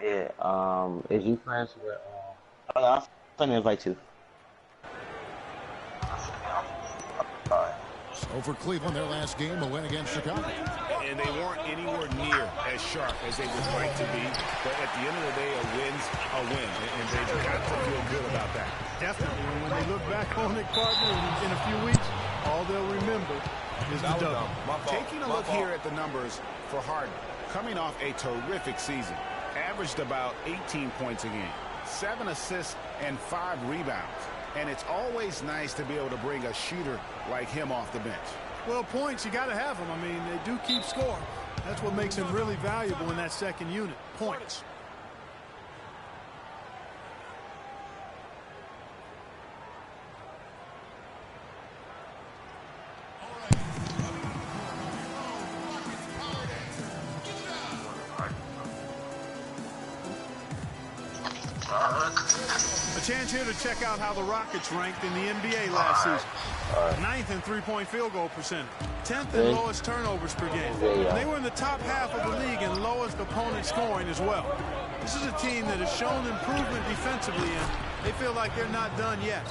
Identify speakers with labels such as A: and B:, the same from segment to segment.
A: Yeah, is you friends with, I'm gonna invite you.
B: So for Cleveland, their last game, a win against Chicago.
C: And they weren't anywhere near as sharp as they would like to be. But at the end of the day, a win's a win. And they've got to feel good about that.
D: Definitely. And when they look back on it, partner, in a few weeks, all they'll remember is the W.
C: Taking a look here at the numbers for Harden. Coming off a terrific season. Averaged about 18 points a game. 7 assists and 5 rebounds. And it's always nice to be able to bring a shooter like him off the bench.
D: Well, points, you got to have them. I mean, they do keep score. That's what makes him really valuable in that second unit. Points. A chance here to check out how the Rockets ranked in the NBA last season. 9th in three-point field goal percentage. 10th in lowest turnovers per game. And they were in the top half of the league in lowest opponent scoring as well. This is a team that has shown improvement defensively, and they feel like they're not done yet.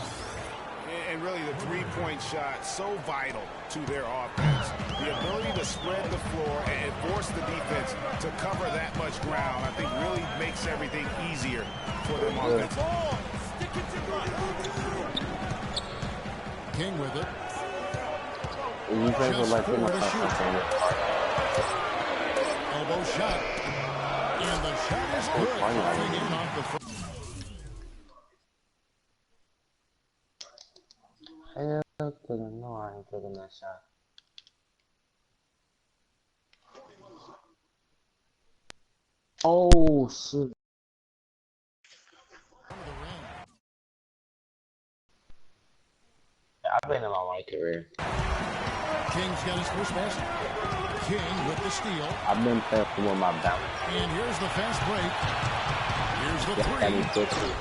C: And really the three-point shot so vital to their offense. The ability to spread the floor and force the defense to cover that much ground, I think really makes everything easier for them offensively.
B: King with it.
A: Just
B: elbow shot. And the shot is good. Bringing off the front.
A: Hell to the no, I ain't taking that shot. Oh shit. I've been in my white career.
B: King's got his first basket. King with the steal.
A: I've been careful with my balance.
B: And here's the fast break. Here's the three.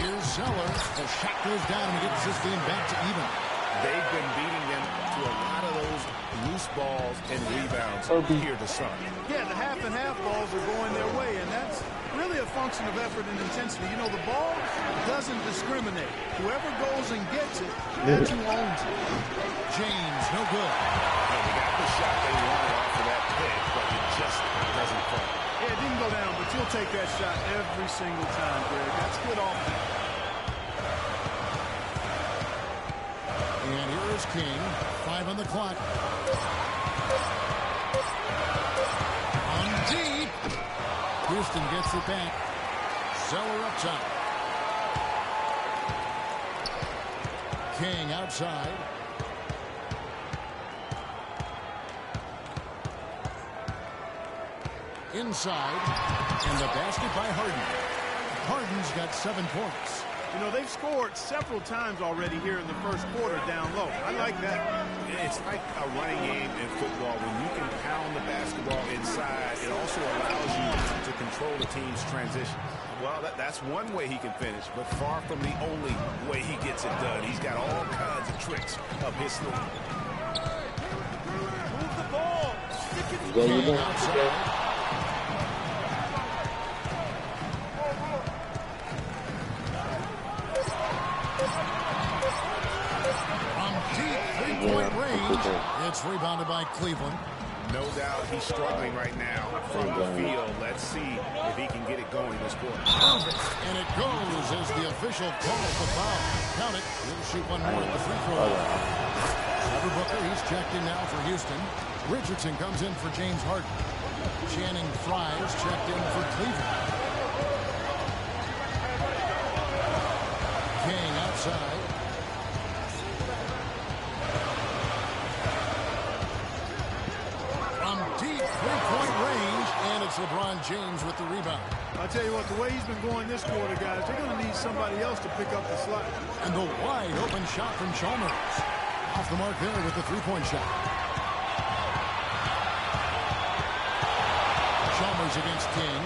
B: Here's Zeller. The shot goes down and he gets this game back to even.
C: They've been beating them to a lot of those loose balls and rebounds here to start.
D: Yeah, the half and half balls are going their way, and that's really a function of effort and intensity. You know, the ball doesn't discriminate. Whoever goes and gets it, that's who owns it.
B: James, no good.
C: And they got the shot they wanted off of that pick, but it just doesn't fall.
D: Yeah, it didn't go down, but you'll take that shot every single time, Greg. That's good offense.
B: And here is King. 5 on the clock. On deep. Houston gets it back. Zeller up top. King outside. Inside. And the basket by Harden. Harden's got 7 points.
D: You know, they've scored several times already here in the first quarter down low. I like that.
C: It's like a running game in football. When you can pound the basketball inside, it also allows you to control the team's transition. Well, that's one way he can finish, but far from the only way he gets it done. He's got all kinds of tricks up his sleeve.
D: Move the ball. Stick it
A: Yeah, you know.
B: Three-point range. It's rebounded by Cleveland.
C: No doubt he's struggling right now from the field. Let's see if he can get it going this quarter.
B: And it goes as the official calls the foul. Count it. He'll shoot one more at the free throw line. Trevor Booker, he's checked in now for Houston. Richardson comes in for James Harden. Channing Frye's checked in for Cleveland. King outside. Deep three-point range, and it's LeBron James with the rebound.
D: I tell you what, the way he's been going this quarter, guys, they're going to need somebody else to pick up the slack.
B: And the wide open shot from Chalmers. Off the mark there with the three-point shot. Chalmers against King.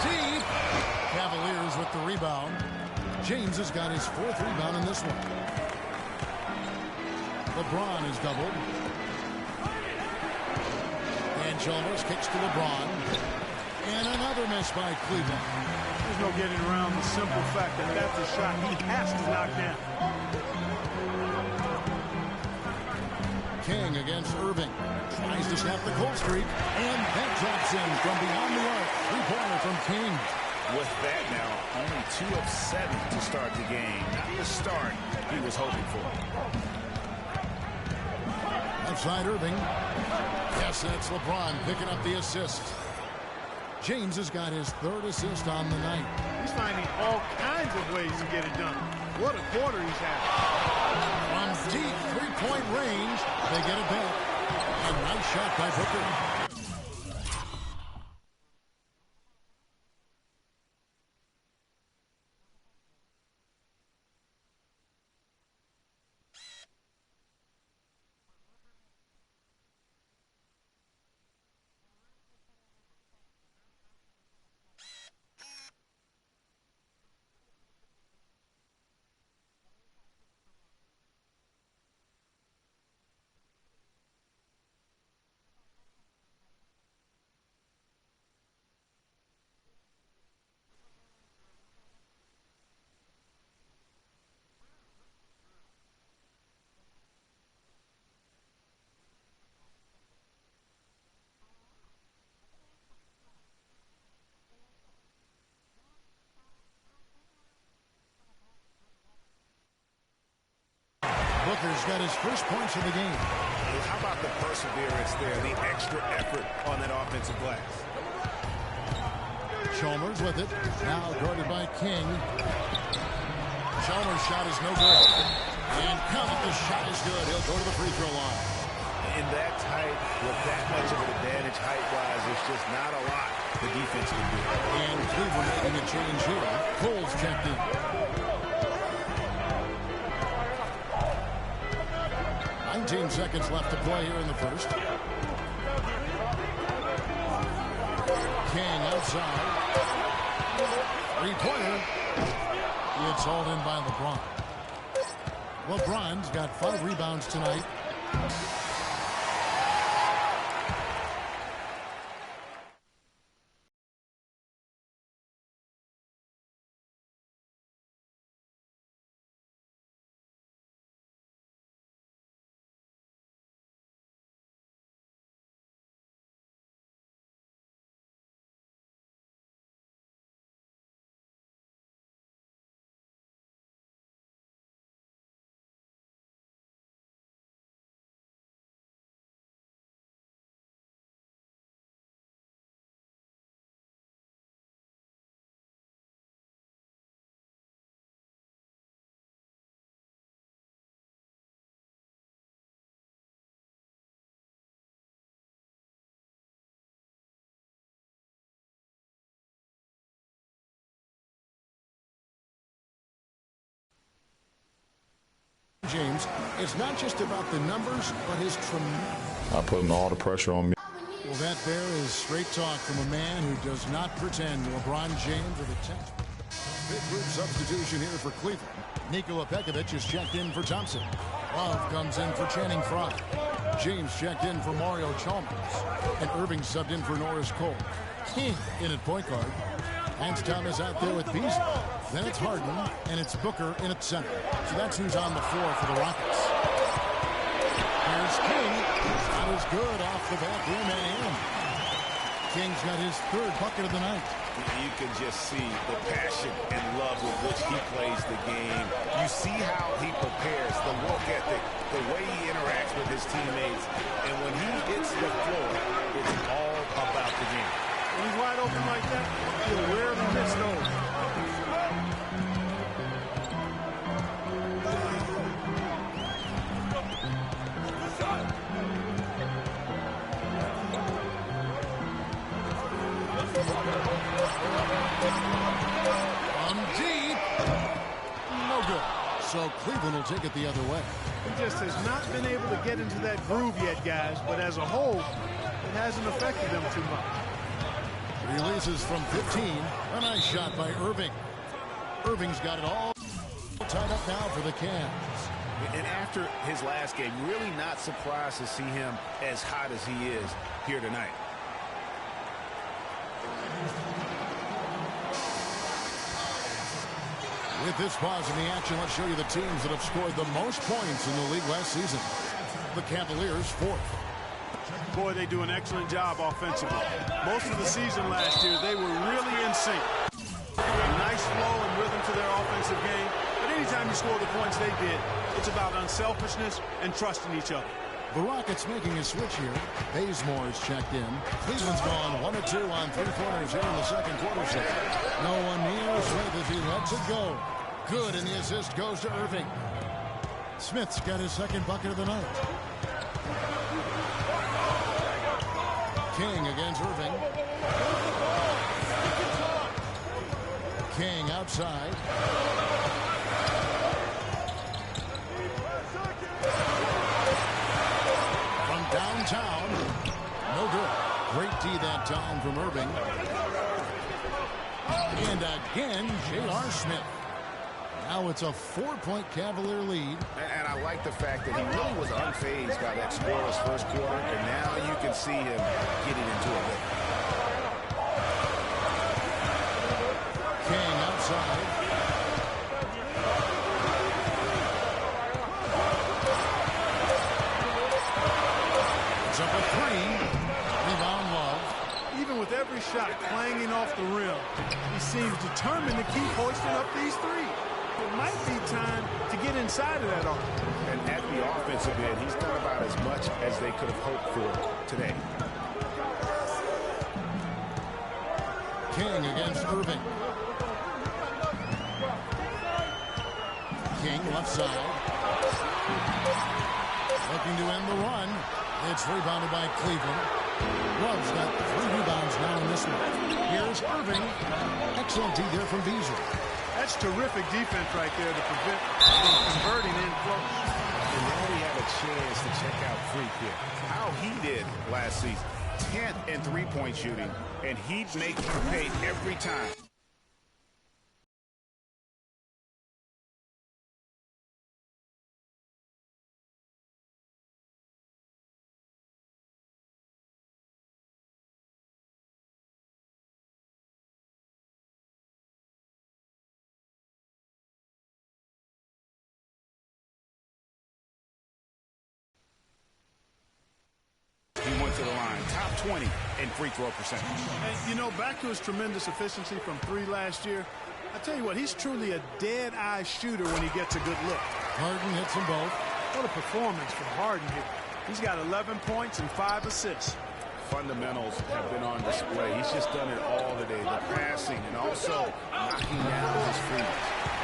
B: Deep. Cavaliers with the rebound. James has got his fourth rebound in this one. LeBron is doubled. And Chalmers kicks to LeBron. And another miss by Cleveland.
D: There's no getting around the simple fact that that's a shot he has to knock down.
B: King against Irving. Tries to snap the cold streak. And that drops in from beyond the arc. Three-pointer from King.
C: With that now, only 2 of 7 to start the game. Not the start he was hoping for.
B: Outside Irving. Yes, that's LeBron picking up the assist. James has got his third assist on the night.
D: He's finding all kinds of ways to get it done. What a quarter he's having.
B: From deep three-point range, they get it back. A nice shot by Booker. Booker's got his first points of the game.
C: How about the perseverance there, the extra effort on that offensive glass?
B: Chalmers with it. Now guarded by King. Chalmers' shot is no good. And count, the shot is good. He'll go to the free throw line.
C: In that tight, with that much of an advantage height-wise, there's just not a lot the defense can do.
B: And Cleveland making a change here. Cole's checked in. 19 seconds left to play here in the first. King outside. Three-pointer. It's hauled in by LeBron. LeBron's got 5 rebounds tonight. James, it's not just about the numbers, but his tremendous...
E: I put all the pressure on me.
B: Well, that there is straight talk from a man who does not pretend. LeBron James with a text. Big group substitution here for Cleveland. Nikola Pekovic is checked in for Thompson. Love comes in for Channing Frye. James checked in for Mario Chalmers. And Irving subbed in for Norris Cole. King in at point guard. Hans Thomas out there with Beasley. Then it's Harden, and it's Booker in at center. So that's who's on the floor for the Rockets. Here's King. Shot is good off the back rim and in. King's got his third bucket of the night.
C: You can just see the passion and love with which he plays the game. You see how he prepares, the work ethic, the way he interacts with his teammates. And when he hits the floor, it's all about the game.
D: When he's wide open like that, he'll rarely miss those.
B: So Cleveland will take it the other way.
D: He just has not been able to get into that groove yet, guys. But as a whole, it hasn't affected them too much.
B: Releases from 15. A nice shot by Irving. Irving's got it all tied up now for the Cavs.
C: And after his last game, really not surprised to see him as hot as he is here tonight.
B: With this pause in the action, let's show you the teams that have scored the most points in the league last season. The Cavaliers, 4th.
D: Boy, they do an excellent job offensively. Most of the season last year, they were really in sync. A nice flow and rhythm to their offensive game. But anytime you score the points they did, it's about unselfishness and trusting each other.
B: The Rockets making a switch here. Bazemore is checked in. Cleveland's gone 1 of 2 on 3-pointers here in the second quarter. So no one near Smith as he lets it go. Good, and the assist goes to Irving. Smith's got his second bucket of the night. King against Irving. King outside. From downtown. No good. Great D that time from Irving. And again, J.R. Smith. Now it's a 4-point Cavalier lead.
C: And I like the fact that he really was unfazed by that scoreless first quarter. And now you can see him getting into a rhythm.
B: King outside. It's up a 3. Rebound Love.
D: Even with every shot clanging off the rim, he seems determined to keep hoisting up these threes. It might be time to get inside of that arc.
C: And at the offensive end, he's done about as much as they could have hoped for today.
B: King against Irving. King left side. Looking to end the run. It's rebounded by Cleveland. Love's got 3 rebounds now in this one. Here's Irving. Excellent D there from Beasley.
D: That's terrific defense right there to prevent from converting in close.
C: And now we have a chance to check out Freak here. How he did last season. 10th in three-point shooting, and he'd make you pay every time. He went to the line, top 20 in free throw percentage.
D: And, you know, back to his tremendous efficiency from 3 last year, I tell you what, he's truly a dead-eye shooter when he gets a good look.
B: Harden hits them both.
D: What a performance from Harden here. He's got 11 points and 5 assists.
C: Fundamentals have been on display. He's just done it all today. The passing and also knocking down his frees.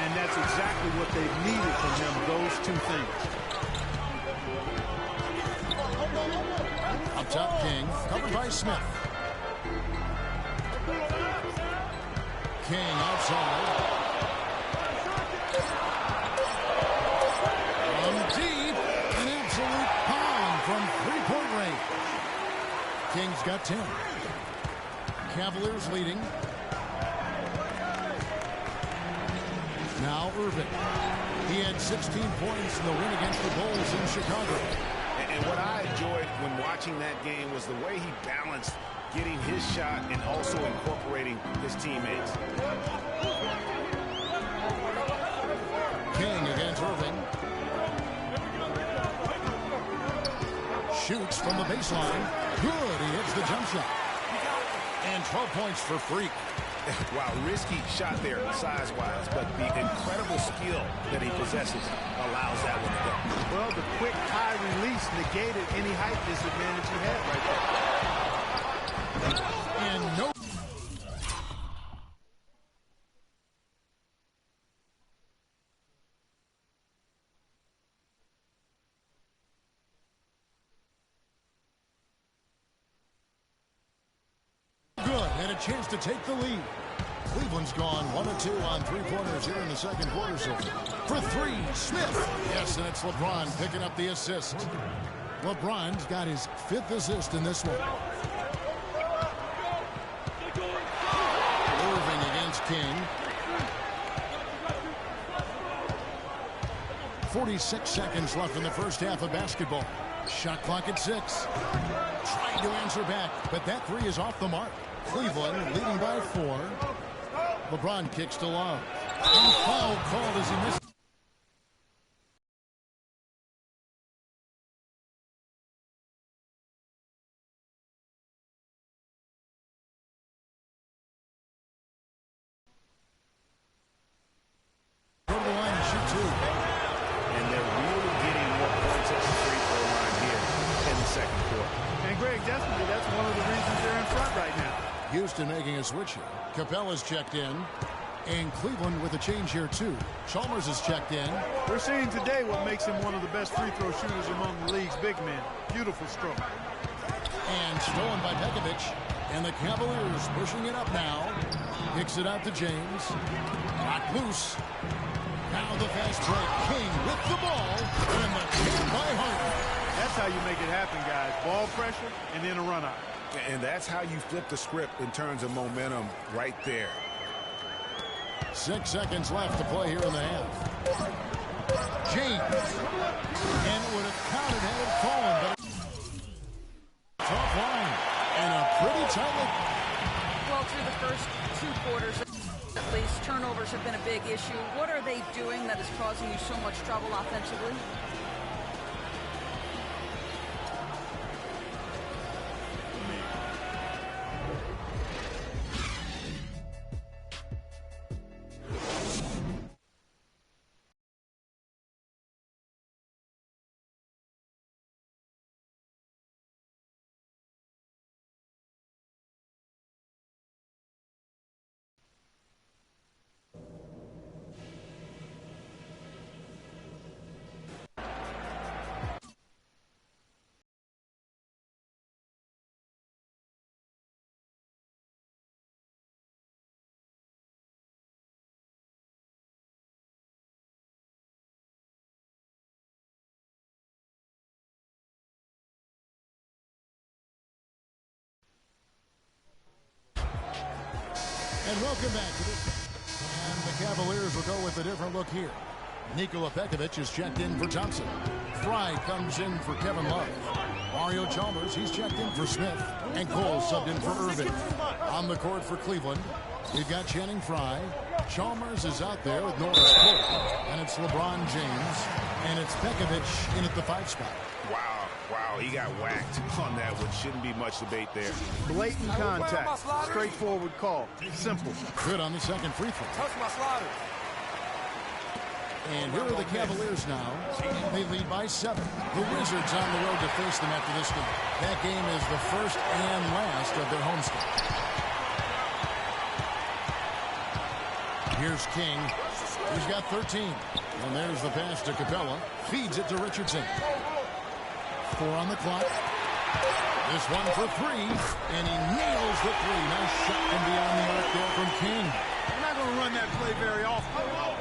D: And that's exactly what they've needed from him, those 2 things.
B: Up top, King. Covered by Smith. King outside. From deep. An absolute pound from 3-point range. King's got 10. Cavaliers leading. Now Irving. He had 16 points in the win against the Bulls in Chicago.
C: And what I enjoyed when watching that game was the way he balanced getting his shot and also incorporating his teammates.
B: King against Irving. Shoots from the baseline. Good. He hits the jump shot. And 12 points for Freak.
C: Wow, risky shot there size-wise, but the incredible skill that he possesses allows that one to go.
D: Well, the quick high release negated any height disadvantage he had right there.
B: And no. Good, and a chance to take the lead. Cleveland's gone 1 of 2 on three-pointers here in the second quarter. So for three, Smith. Yes, and it's LeBron picking up the assist. LeBron's got his 5th assist in this one. Irving against King. 46 seconds left in the first half of basketball. Shot clock at 6. Trying to answer back, but that three is off the mark. Cleveland leading by 4. LeBron kicks to Love. And foul called as he missed. Go to the line and shoot 2.
C: And they're really getting more points at the free throw line here in the second quarter.
D: And Greg, definitely that's one of the reasons they're in front right now.
B: Houston making a switch here. Capella's checked in. And Cleveland with a change here, too. Chalmers is checked in.
D: We're seeing today what makes him one of the best free throw shooters among the league's big men. Beautiful stroke.
B: And stolen by Pekovic. And the Cavaliers pushing it up now. Kicks it out to James. Knocked loose. Now the fast break. King with the ball. And the kick by Harden.
D: That's how you make it happen, guys. Ball pressure and then a run out.
C: And that's how you flip the script in terms of momentum right there.
B: 6 seconds left to play here in the half. James. And it would have counted had it fallen. But top line. And a pretty tight.
E: Well, through the first 2 quarters, at least, turnovers have been a big issue. What are they doing that is causing you so much trouble offensively?
B: And welcome back to this. And the Cavaliers will go with a different look here. Nikola Pekovic is checked in for Thompson. Fry comes in for Kevin Love. Mario Chalmers, he's checked in for Smith. And Cole subbed in for Irving. On the court for Cleveland, we've got Channing Frye. Chalmers is out there with Norris Cole. And it's LeBron James. And it's Pekovic in at the 5 spot.
C: Wow, he got whacked on that one. Shouldn't be much debate there.
D: Blatant contact. Straightforward call. Simple.
B: Good on the second free throw.
F: Touch my sliders.
B: And here are the Cavaliers now. They lead by 7. The Wizards on the road to face them after this game. That game is the first and last of their homestand. Here's King. He's got 13. And there's the pass to Capella. Feeds it to Richardson. 4 on the clock. This one for 3. And he nails the 3. Nice shot from beyond the arc there from King.
D: I'm not going to run that play very often.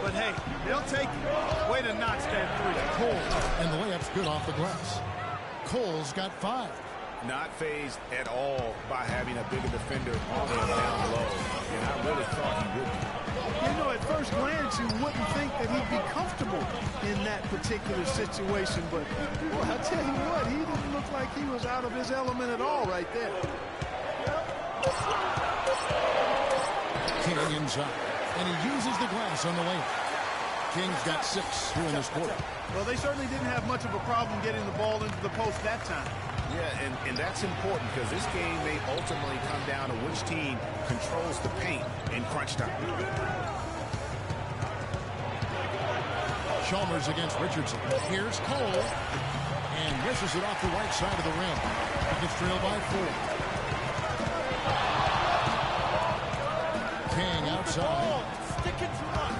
D: But hey, they'll take it. Way to notch that 3.
B: Cole. And the layup's good off the glass. Cole's got 5.
C: Not phased at all by having a bigger defender down low. And I really thought he would be.
D: You know, at first glance, you wouldn't think that he'd be comfortable in that particular situation. But, boy, I tell you what, he didn't look like he was out of his element at all right there.
B: King inside. And he uses the glass on the layup. King's got 6 here in this quarter.
D: Well, they certainly didn't have much of a problem getting the ball into the post that time.
C: Yeah, and that's important because this game may ultimately come down to which team controls the paint in crunch time.
B: Chalmers against Richardson. Here's Cole. And misses it off the right side of the rim. It's trailed by 4. King outside.
F: Stick it to us.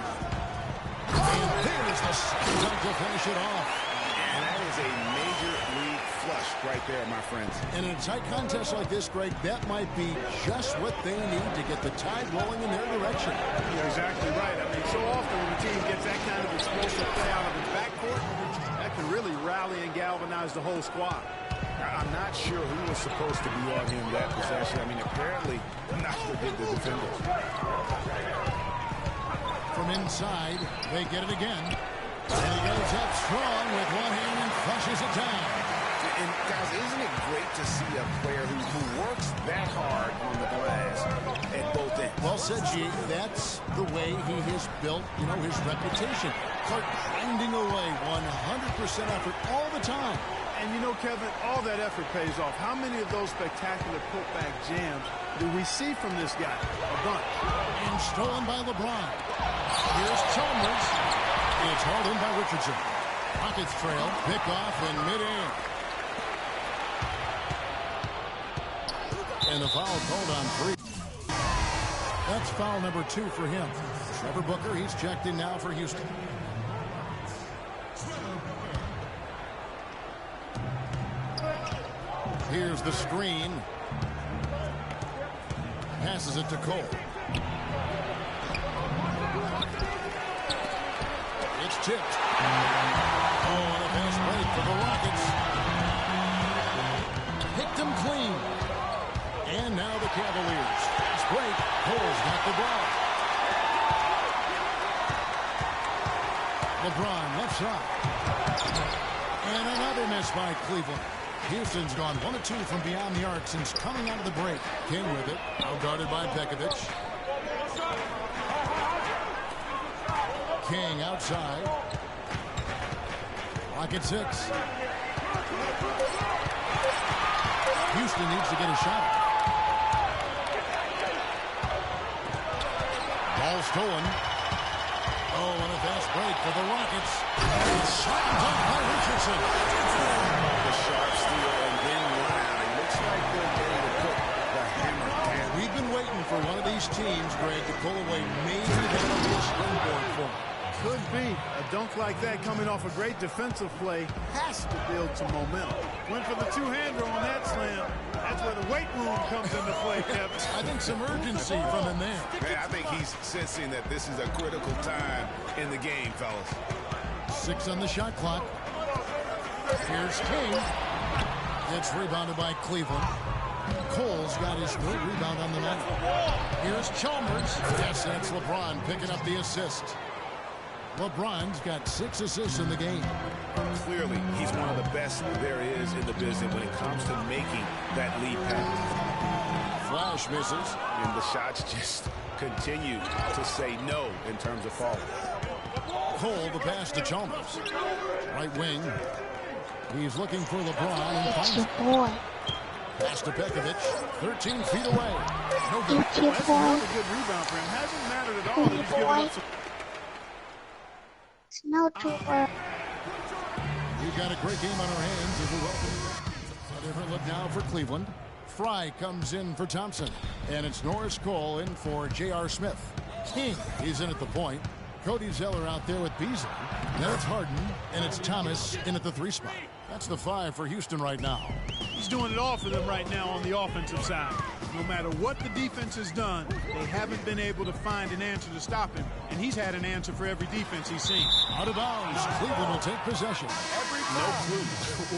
B: And there's the second dunk to finish it off.
C: And that is a major league flush right there, my friends.
B: And in a tight contest like this, Greg, that might be just what they need to get the tide rolling in their direction.
D: You're exactly right. I mean, so often when the team gets that kind of explosive play out of its backcourt, that can really rally and galvanize the whole squad.
C: I'm not sure who was supposed to be on him that possession. I mean, apparently not the defenders.
B: From inside, they get it again. And he goes up strong with one hand and flushes it down.
C: And guys, isn't it great to see a player who works that hard on the glass at both ends?
B: Well said, G. That's the way he has built, his reputation. Clark grinding away, 100% effort all the time.
D: And Kevin, all that effort pays off. How many of those spectacular putback jams do we see from this guy? A bunch.
B: And stolen by LeBron. Here's Chalmers. It's hauled in by Richardson. Rockets trail, pick off in midair. And the foul called on 3. That's foul number 2 for him. Trevor Booker, he's checked in now for Houston. Here's the screen. Passes it to Cole. It's tipped. Oh, and a fast break for the Rockets. Picked them clean. And now the Cavaliers. Fast break. Cole's got the ball. LeBron left side. And another miss by Cleveland. Houston's gone 1 of 2 from beyond the arc since coming out of the break. King with it. Outguarded by Pekovic. King outside. Lock at 6. Houston needs to get a shot. Ball stolen. Oh, and a fast break for the Rockets. Slammed up by Richardson.
C: The sharp steal and then run out. It looks like they're ready to put the hammer down.
B: We've been waiting for one of these teams, Greg, to pull away. Maybe that'll be a springboard for them.
D: Could be. A dunk like that coming off a great defensive play has to build some momentum. Went for the two-hander on that slam. That's where the weight room comes into play, Kevin.
B: I think some urgency from him there.
C: Man, I think he's sensing that this is a critical time in the game, fellas.
B: 6 on the shot clock. Here's King. It's rebounded by Cleveland. Cole's got his 3rd rebound on the night. Here's Chalmers. Yes, that's LeBron picking up the assist. LeBron's got 6 assists in the game.
C: Clearly, he's one of the best there is in the business when it comes to making that lead pass.
B: Flash misses.
C: And the shots just continue to say no in terms of falling.
B: Cole, the pass to Chalmers. Right wing. He's looking for LeBron and finds him. Pass to Pekovic. 13 feet away. No good.
D: That's another good rebound for him. Hasn't mattered at all that he's given up some.
F: Snowtrooper.
B: We've got a great game on our hands as we welcome. A different look now for Cleveland. Fry comes in for Thompson. And it's Norris Cole in for J.R. Smith. King, he's in at the point. Cody Zeller out there with Beasley. Then it's Harden, and it's Thomas in at the 3 spot. That's the 5 for Houston right now.
D: He's doing it all for them right now on the offensive side. No matter what the defense has done, they haven't been able to find an answer to stop him. And he's had an answer for every defense he's seen.
B: Out of bounds. Cleveland will take possession.
C: No clue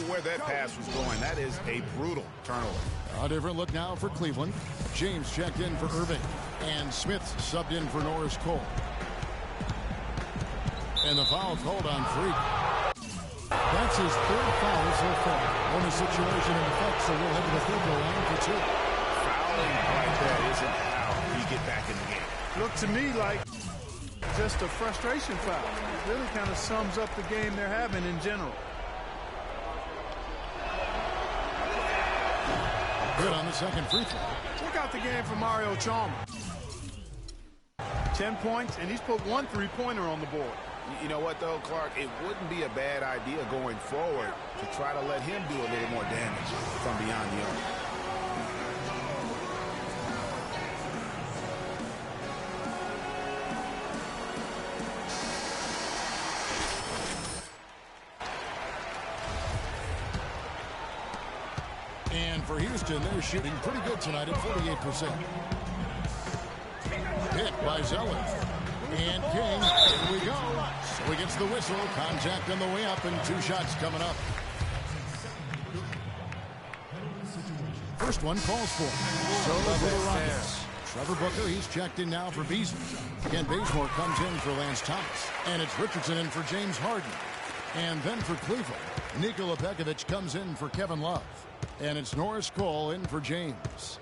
C: where that pass was going. That is a brutal turnover.
B: A different look now for Cleveland. James checked in for Irving. And Smith subbed in for Norris Cole. And the foul called on Freak. That's his 3rd foul so far. On the situation in effect, so we'll head to the free throw line for 2.
C: Fouling like that isn't how you get back in the game.
D: Looked to me like just a frustration foul. It really kind of sums up the game they're having in general.
B: Good on the second free throw.
D: Check out the game for Mario Chalmers. 10 points, and he's put 1 3-pointer on the board.
C: You know what, though, Clark? It wouldn't be a bad idea going forward to try to let him do a little more damage from beyond the arc.
B: And for Houston, they're shooting pretty good tonight at 48%. Hit by Zeller. And King, here we go. So he gets the whistle. Contact on the way up, and 2 shots coming up. First one calls for. So for the Rockets. Trevor Booker, he's checked in now for Beasley. Ken Bazemore comes in for Lance Thomas. And it's Richardson in for James Harden. And then for Cleveland, Nikola Pekovic comes in for Kevin Love. And it's Norris Cole in for James.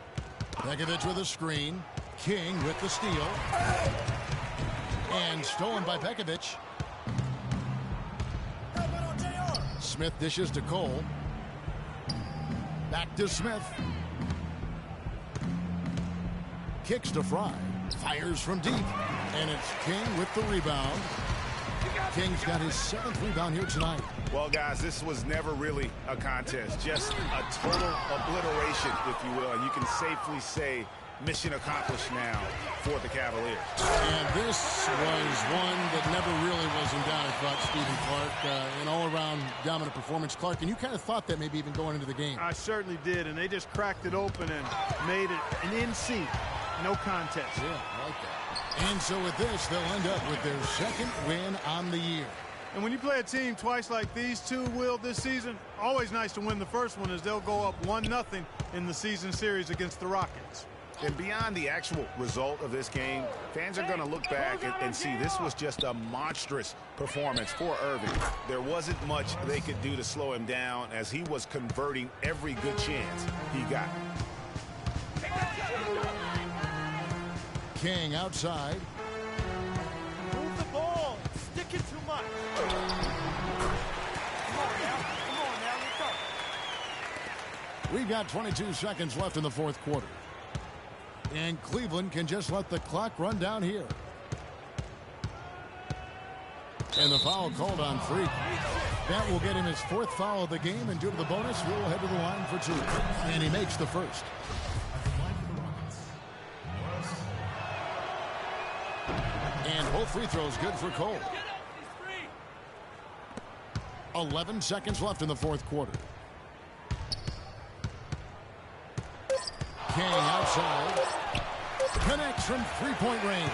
B: Pekovic with a screen. King with the steal. And stolen by Pekovic. Smith dishes to Cole. Back to Smith. Kicks to Fry. Fires from deep. And it's King with the rebound. King's got his 7th rebound here tonight.
C: Well, guys, this was never really a contest. Just a total obliteration, if you will. And you can safely say mission accomplished now for the Cavaliers.
B: And this was one that never really was in doubt, I thought, Stephen Clark. An all-around dominant performance. Clark, and you kind of thought that maybe even going into the game.
D: I certainly did, and they just cracked it open and made it an in-sync. No contest.
B: Yeah, I like that. And so with this, they'll end up with their 2nd win on the year.
D: And when you play a team twice like these two will this season, always nice to win the first one as they'll go up 1-0 in the season series against the Rockets.
C: And beyond the actual result of this game, fans are going to look back and see this was just a monstrous performance for Irving. There wasn't much they could do to slow him down as he was converting every good chance he got.
B: King outside.
F: Move the ball. Stick it too much. Come on now, let's go.
B: We've got 22 seconds left in the 4th quarter. And Cleveland can just let the clock run down here. And the foul called on Freak. That will get him his 4th foul of the game, and due to the bonus, we'll head to the line for 2. And he makes the first. And both free throws good for Cole. 11 seconds left in the 4th quarter. King outside. Connects from 3-point range.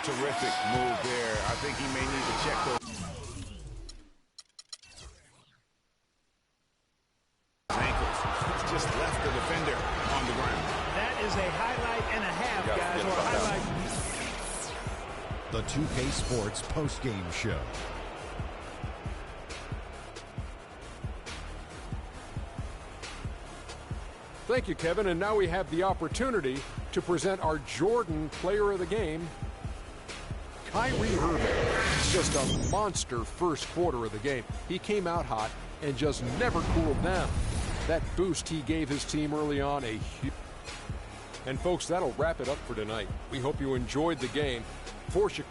C: Terrific move there. I think he may need to check those ankles. He's just left the defender on the ground.
F: That is a highlight and a half, guys, or a highlight.
G: The 2K Sports postgame show.
H: Thank you, Kevin. And now we have the opportunity to present our Jordan Player of the Game, Kyrie Irving. Just a monster first quarter of the game. He came out hot and just never cooled down. That boost he gave his team early on, a huge. And folks, that'll wrap it up for tonight. We hope you enjoyed the game. For Chicago.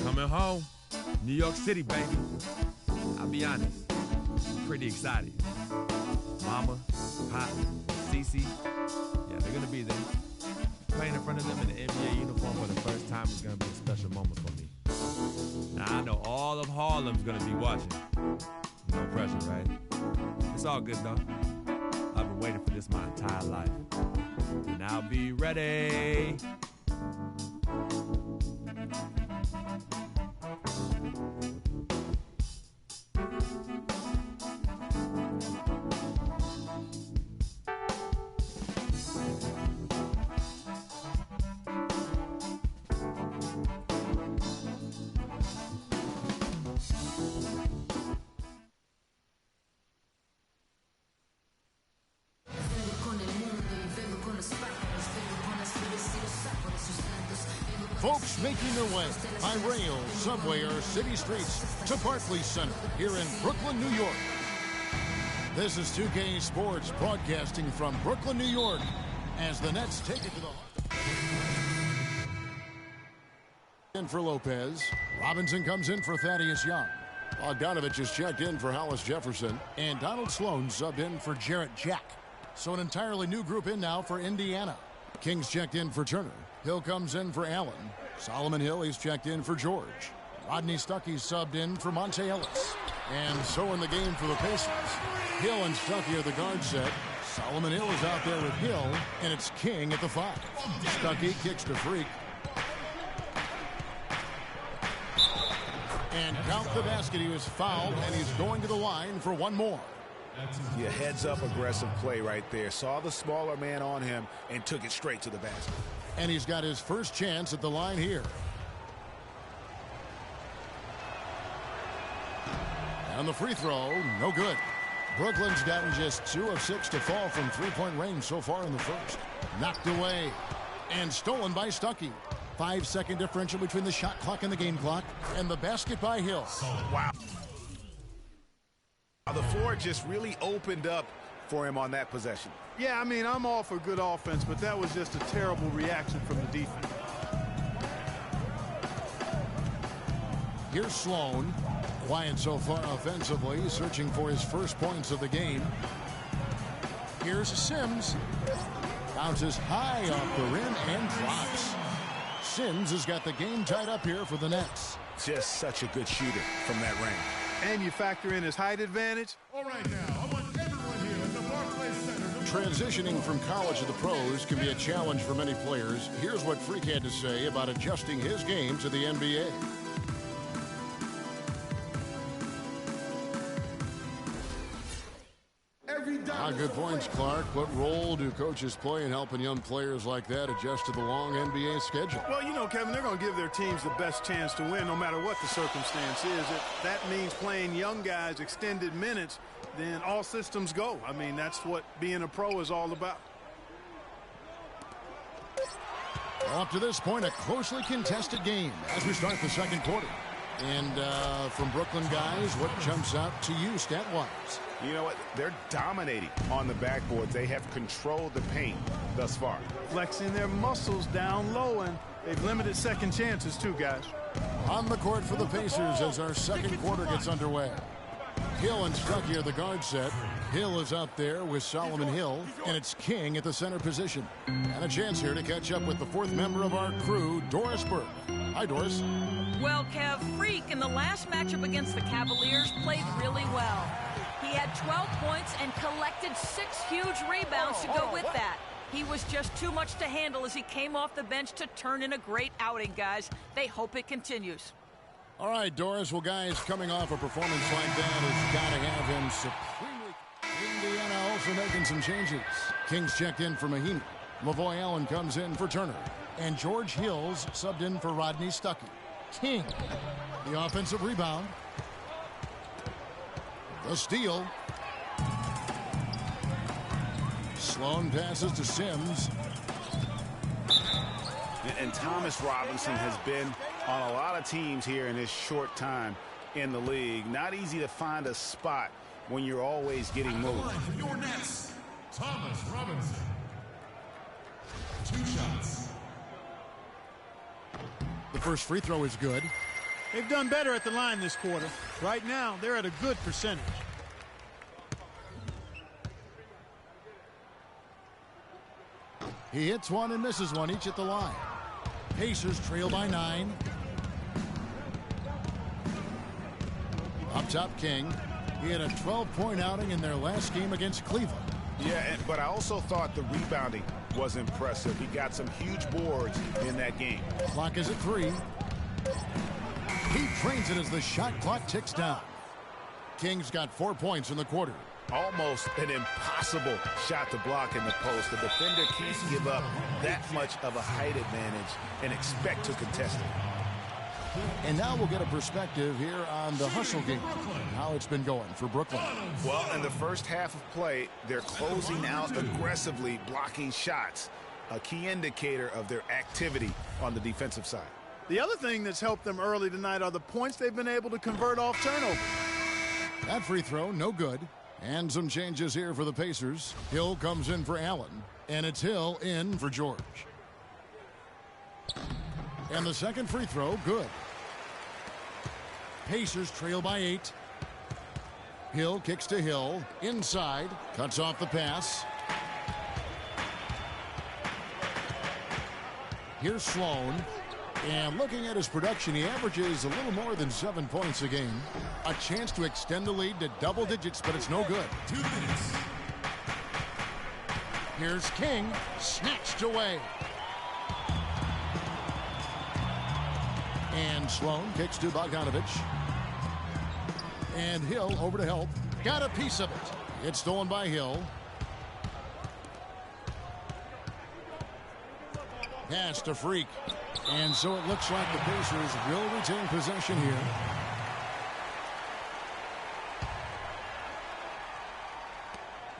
I: Coming home, New York City, baby. I'll be honest, I'm pretty excited. Mama, Pop, Cece, yeah, they're gonna be there. Playing in front of them in the NBA uniform for the first time is gonna be a special moment for me. Now I know all of Harlem's gonna be watching. No pressure, right? It's all good though. I've been waiting for this my entire life. And I'll be ready.
B: Folks making their way by rail, subway, or city streets to Barclays Center here in Brooklyn, New York. This is 2K Sports broadcasting from Brooklyn, New York as the Nets take it to the in for Lopez. Robinson comes in for Thaddeus Young. Bogdanovich is checked in for Hollis Jefferson. And Donald Sloan subbed in for Jarrett Jack. So an entirely new group in now for Indiana. Kings checked in for Turner. Hill comes in for Allen. Solomon Hill, he's checked in for George. Rodney Stuckey subbed in for Monte Ellis. And so in the game for the Pacers. Hill and Stuckey are the guard set. Solomon Hill is out there with Hill, and it's King at the 5. Stuckey kicks to Freak. And count the basket. He was fouled, and he's going to the line for one more.
C: Yeah, heads-up aggressive play right there. Saw the smaller man on him and took it straight to the basket.
B: And he's got his first chance at the line here. And the free throw, no good. Brooklyn's gotten just 2 of 6 to fall from three-point range so far in the first. Knocked away and stolen by Stuckey. 5-second differential between the shot clock and the game clock. And the basket by Hill.
C: Wow. The floor just really opened up for him on that possession.
D: Yeah, I mean, I'm all for good offense, but that was just a terrible reaction from the defense.
B: Here's Sloan. Quiet so far offensively, searching for his first points of the game. Here's Sims. Bounces high off the rim and drops. Sims has got the game tied up here for the Nets.
C: Just such a good shooter from that range.
D: And you factor in his height advantage.
B: All right, now, I want everyone here at the Barclays Center. Transitioning from college to the pros can be a challenge for many players. Here's what Freak had to say about adjusting his game to the NBA. Good points, Clark. What role do coaches play in helping young players like that adjust to the long NBA schedule?
D: Well, you know, Kevin, they're going to give their teams the best chance to win no matter what the circumstance is. If that means playing young guys extended minutes, then all systems go. I mean, that's what being a pro is all about.
B: Well, up to this point, a closely contested game as we start the second quarter. And from Brooklyn, guys, what jumps out to you stat-wise?
C: You know what? They're dominating on the backboards. They have controlled the paint thus far.
D: Flexing their muscles down low, and they've limited second chances too, guys.
B: On the court for the Pacers as our second quarter gets underway. Hill and Stuckey are the guard set. Hill is out there with Solomon Hill, and it's King at the center position. And a chance here to catch up with the fourth member of our crew, Doris Burke. Hi, Doris.
E: Well, Kev, Freak in the last matchup against the Cavaliers played really well. He had 12 points and collected 6 huge rebounds to go with that. He was just too much to handle as he came off the bench to turn in a great outing, guys. They hope it continues.
B: All right, Doris. Well, guys, coming off a performance like that has got to have him supremely. Indiana also making some changes. King's checked in for Mahinmi. Lavoy Allen comes in for Turner. And George Hill's subbed in for Rodney Stuckey. King, the offensive rebound. The steal. Sloan passes to Sims.
C: And Thomas Robinson has been on a lot of teams here in his short time in the league. Not easy to find a spot when you're always getting moved.
J: Your next, Thomas Robinson. 2 shots.
B: The first free throw is good.
D: They've done better at the line this quarter. Right now, they're at a good percentage.
B: He hits one and misses one, each at the line. Pacers trail by 9. Up top, King. He had a 12-point outing in their last game against Cleveland.
C: Yeah, but I also thought the rebounding was impressive. He got some huge boards in that game.
B: Clock is at 3. He trains it as the shot clock ticks down. King's got 4 points in the quarter.
C: Almost an impossible shot to block in the post. The defender can't give up that much of a height advantage and expect to contest it.
B: And now we'll get a perspective here on the hustle game, how it's been going for Brooklyn.
C: Well, in the first half of play, they're closing out aggressively, blocking shots, a key indicator of their activity on the defensive side.
D: The other thing that's helped them early tonight are the points they've been able to convert off turnover.
B: That free throw, no good. And some changes here for the Pacers. Hill comes in for Allen, and it's Hill in for George. And the second free throw, good. Pacers trail by 8. Hill kicks to Hill, inside, cuts off the pass. Here's Sloan. And looking at his production, he averages a little more than 7 points a game. A chance to extend the lead to double digits, but it's no good.
J: 2 minutes.
B: Here's King, snatched away. And Sloan kicks to Bogdanovich. And Hill over to help. Got a piece of it. It's stolen by Hill. Pass to Freak. And so it looks like the Pacers will retain possession here.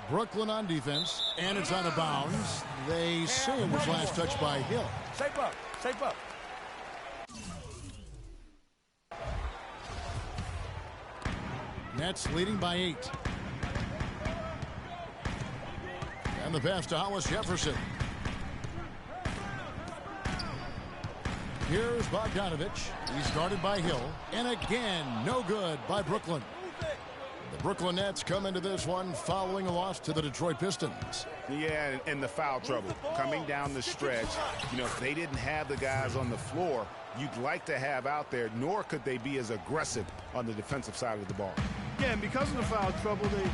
B: Brooklyn on defense, and it's out of bounds. They say it was last touched by Hill.
F: Shape up, shape up.
B: Nets leading by 8. And the pass to Hollis Jefferson. Here's Bogdanovich. He's guarded by Hill. And again, no good by Brooklyn. The Brooklyn Nets come into this one following a loss to the Detroit Pistons.
C: Yeah, and the foul trouble coming down the stretch. You know, if they didn't have the guys on the floor you'd like to have out there, nor could they be as aggressive on the defensive side of the ball.
D: Yeah, and because of the foul trouble, they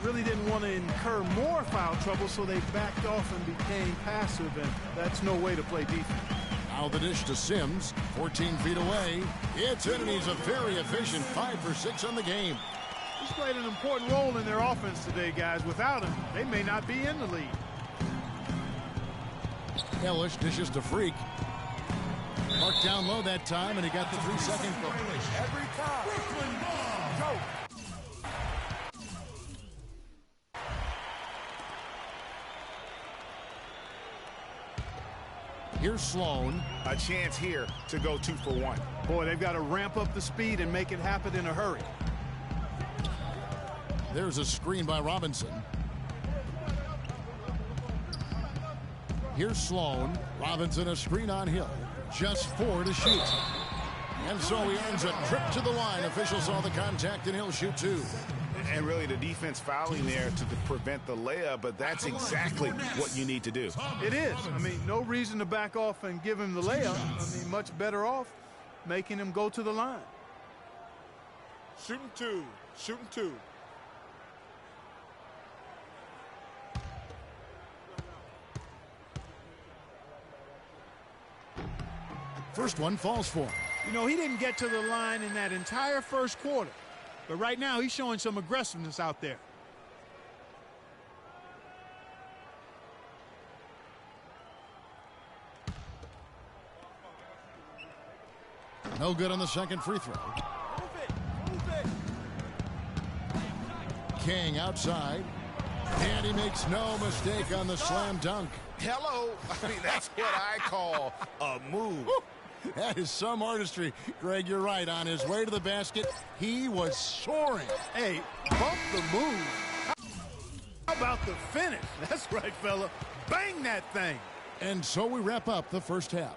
D: really didn't want to incur more foul trouble, so they backed off and became passive, and that's no way to play defense.
B: Now the dish to Sims, 14 feet away. It's in, and he's a very efficient 5 for 6 on the game.
D: He's played an important role in their offense today, guys. Without him, they may not be in the lead.
B: Ellis dishes to Freak. Marked down low that time, and he got the 3-second goal.
F: Every time. Go.
B: Here's Sloan.
C: A chance here to go 2 for 1.
D: Boy, they've got to ramp up the speed and make it happen in a hurry.
B: There's a screen by Robinson. Here's Sloan. Robinson, a screen on Hill. Just 4 to shoot. And so he earns a trip to the line. Officials saw the contact, and he'll shoot 2.
C: And really the defense fouling there to prevent the layup, but that's exactly what you need to do.
D: It is. I mean, no reason to back off and give him the layup. I mean, much better off making him go to the line.
F: Shooting 2. Shooting 2.
B: First one falls for him.
D: You know, he didn't get to the line in that entire first quarter. But right now, he's showing some aggressiveness out there.
B: No good on the second free throw.
F: Move it.
B: King outside. And he makes no mistake on the slam dunk.
C: Hello. I mean, that's what I call a move.
B: That is some artistry. Greg, you're right. On his way to the basket, he was soaring.
D: Hey, bump the move. How about the finish? That's right, fella. Bang that thing.
B: And so we wrap up the first half.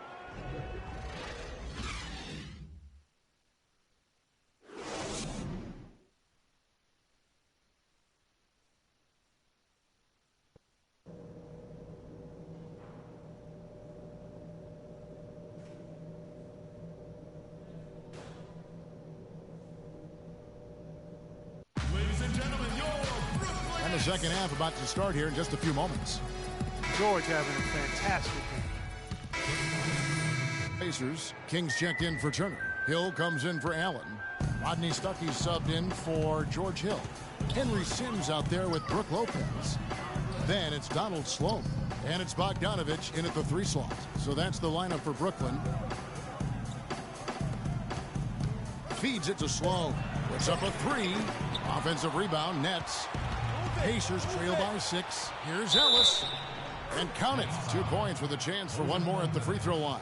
B: And the second half about to start here in just a few moments.
D: George having a fantastic game.
B: Pacers. Kings checked in for Turner. Hill comes in for Allen. Rodney Stuckey subbed in for George Hill. Henry Sims out there with Brook Lopez. Then it's Donald Sloan. And it's Bogdanovich in at the 3 slot. So that's the lineup for Brooklyn. Feeds it to Sloan. Puts up a 3. Offensive rebound, nets. Pacers trail by 6. Here's Ellis. And count it. 2 points with a chance for one more at the free throw line.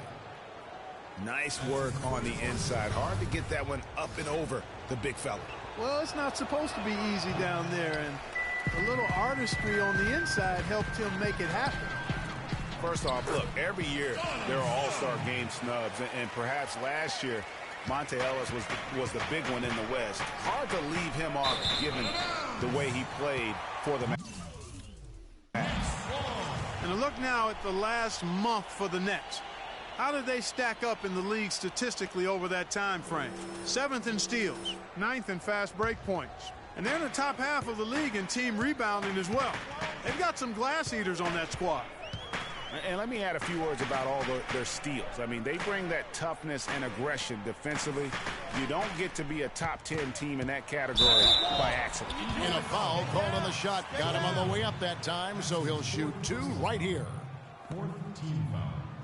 C: Nice work on the inside. Hard to get that one up and over the big fella.
D: Well, it's not supposed to be easy down there, and a little artistry on the inside helped him make it happen.
C: First off, look, every year there are all-star game snubs, and perhaps last year Monte Ellis was the big one in the West. Hard to leave him off given the way he played for the Mavs.
D: And a look now at the last month for the Nets. How did they stack up in the league statistically over that time frame? 7th in steals, 9th in fast break points. And they're in the top half of the league in team rebounding as well. They've got some glass eaters on that squad.
C: And let me add a few words about all their steals. I mean, they bring that toughness and aggression defensively. You don't get to be a top 10 team in that category by accident.
B: And a foul called on the shot. Got him on the way up that time, so he'll shoot 2 right here.
J: 4th team foul.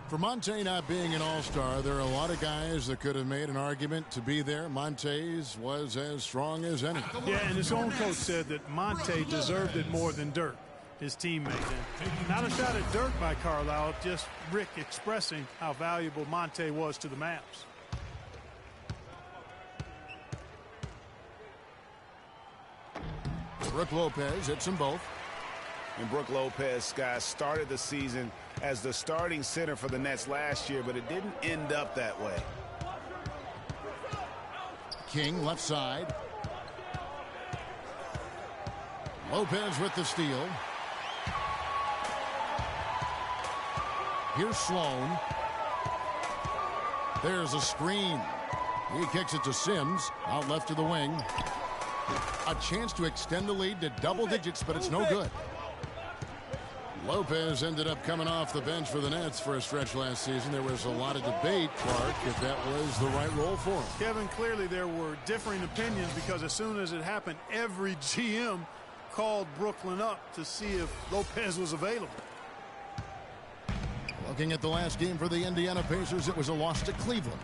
B: For Monte not being an all-star, there are a lot of guys that could have made an argument to be there. Monte's was as strong as any.
D: Yeah, and his own coach said that Monte deserved it more than Dirk, his teammate. And not a shot at Dirk by Carlisle, just Rick expressing how valuable Monte was to the Mavs.
B: Brook Lopez hits them both.
C: And Brook Lopez, guys, started the season as the starting center for the Nets last year, but it didn't end up that way.
B: King left side. Lopez with the steal. Here's Sloan. There's a screen. He kicks it to Sims. Out left to the wing. A chance to extend the lead to double digits, but it's no good. Lopez ended up coming off the bench for the Nets for a stretch last season. There was a lot of debate, Clark, if that was the right role for him.
D: Kevin, clearly there were differing opinions because as soon as it happened, every GM called Brooklyn up to see if Lopez was available.
B: Looking at the last game for the Indiana Pacers, it was a loss to Cleveland.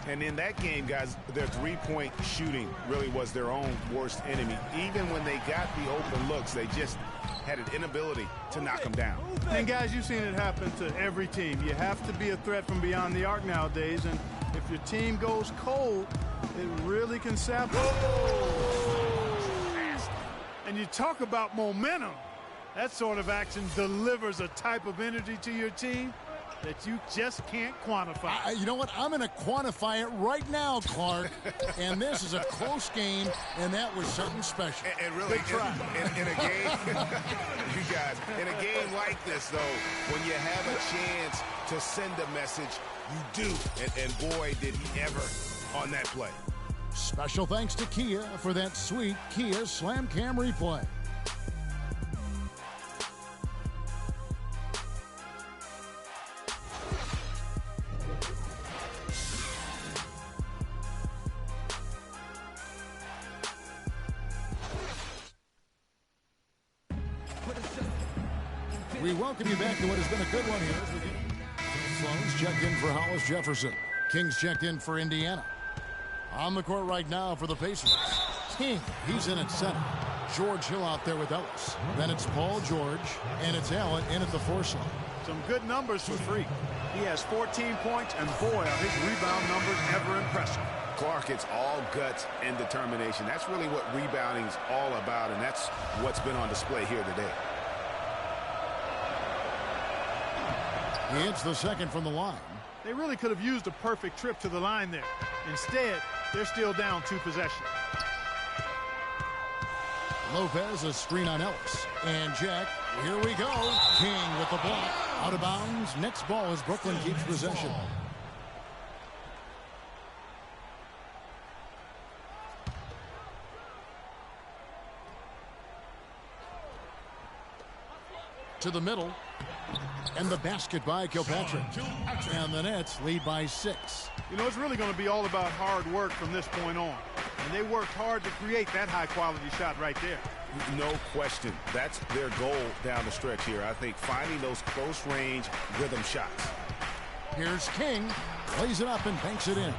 C: And in that game, guys, their three-point shooting really was their own worst enemy. Even when they got the open looks, they just had an inability to knock them down.
D: And guys, you've seen it happen to every team. You have to be a threat from beyond the arc nowadays, and if your team goes cold, it really can sap. And you talk about momentum. That sort of action delivers a type of energy to your team that you just can't quantify.
B: You know what? I'm going to quantify it right now, Clark. And this is a close game, and that was something special.
C: And really, in a game, you guys, in a game like this, though, when you have a chance to send a message, you do. And boy, did he ever on that play.
B: Special thanks to Kia for that sweet Kia Slam Cam replay. We welcome you back to what has been a good one here. Sloan's checked in for Hollis Jefferson. Kings checked in for Indiana. On the court right now for the Pacers. King, he's in at center. George Hill out there with Ellis. Then it's Paul George, and it's Allen in at the 4 slot.
D: Some good numbers for Freak. He has 14 points, and boy, are his rebound numbers ever impressive.
C: Clark, it's all guts and determination. That's really what rebounding's all about, and that's what's been on display here today.
B: He hits the second from the line.
D: They really could have used a perfect trip to the line there. Instead, they're still down 2 possessions.
B: Lopez, a screen on Ellis. And Jack, here we go. King with the block. Out of bounds. Next ball as Brooklyn keeps possession. To the middle. And the basket by Kilpatrick. And the Nets lead by 6.
D: You know, it's really going to be all about hard work from this point on. And they worked hard to create that high-quality shot right there.
C: No question. That's their goal down the stretch here. I think finding those close-range rhythm shots.
B: Here's King. Lays it up and banks it in.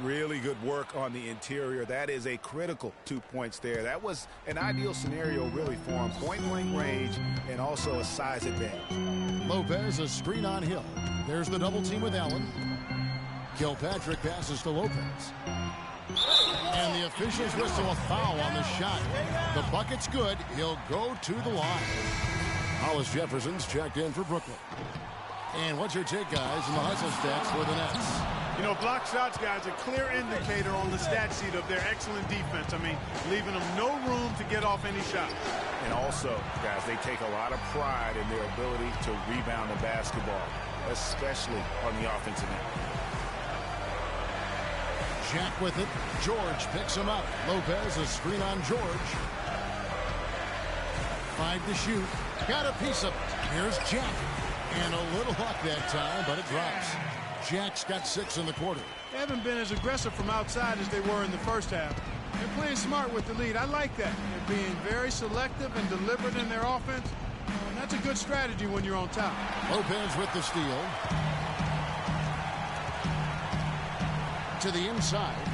C: Really good work on the interior. That is a critical 2 points there. That was an ideal scenario really for him. Point-blank range and also a size advantage.
B: Lopez, a screen on Hill. There's the double team with Allen. Kilpatrick passes to Lopez. And the officials whistle a foul on the shot. The bucket's good. He'll go to the line. Hollis Jefferson's checked in for Brooklyn. And what's your take, guys, in the hustle stats for the Nets?
D: You know, block shots, guys, a clear indicator on the stat sheet of their excellent defense. I mean, leaving them no room to get off any shot.
C: And also, guys, they take a lot of pride in their ability to rebound the basketball, especially on the offensive end.
B: Jack with it. George picks him up. Lopez, a screen on George. 5 to shoot. Got a piece of it. Here's Jack. And a little luck that time, but it drops. Jack's got 6 in the quarter.
D: They haven't been as aggressive from outside as they were in the first half. They're playing smart with the lead. I like that. They're being very selective and deliberate in their offense. And that's a good strategy when you're on top.
B: Lopez with the steal. To the inside.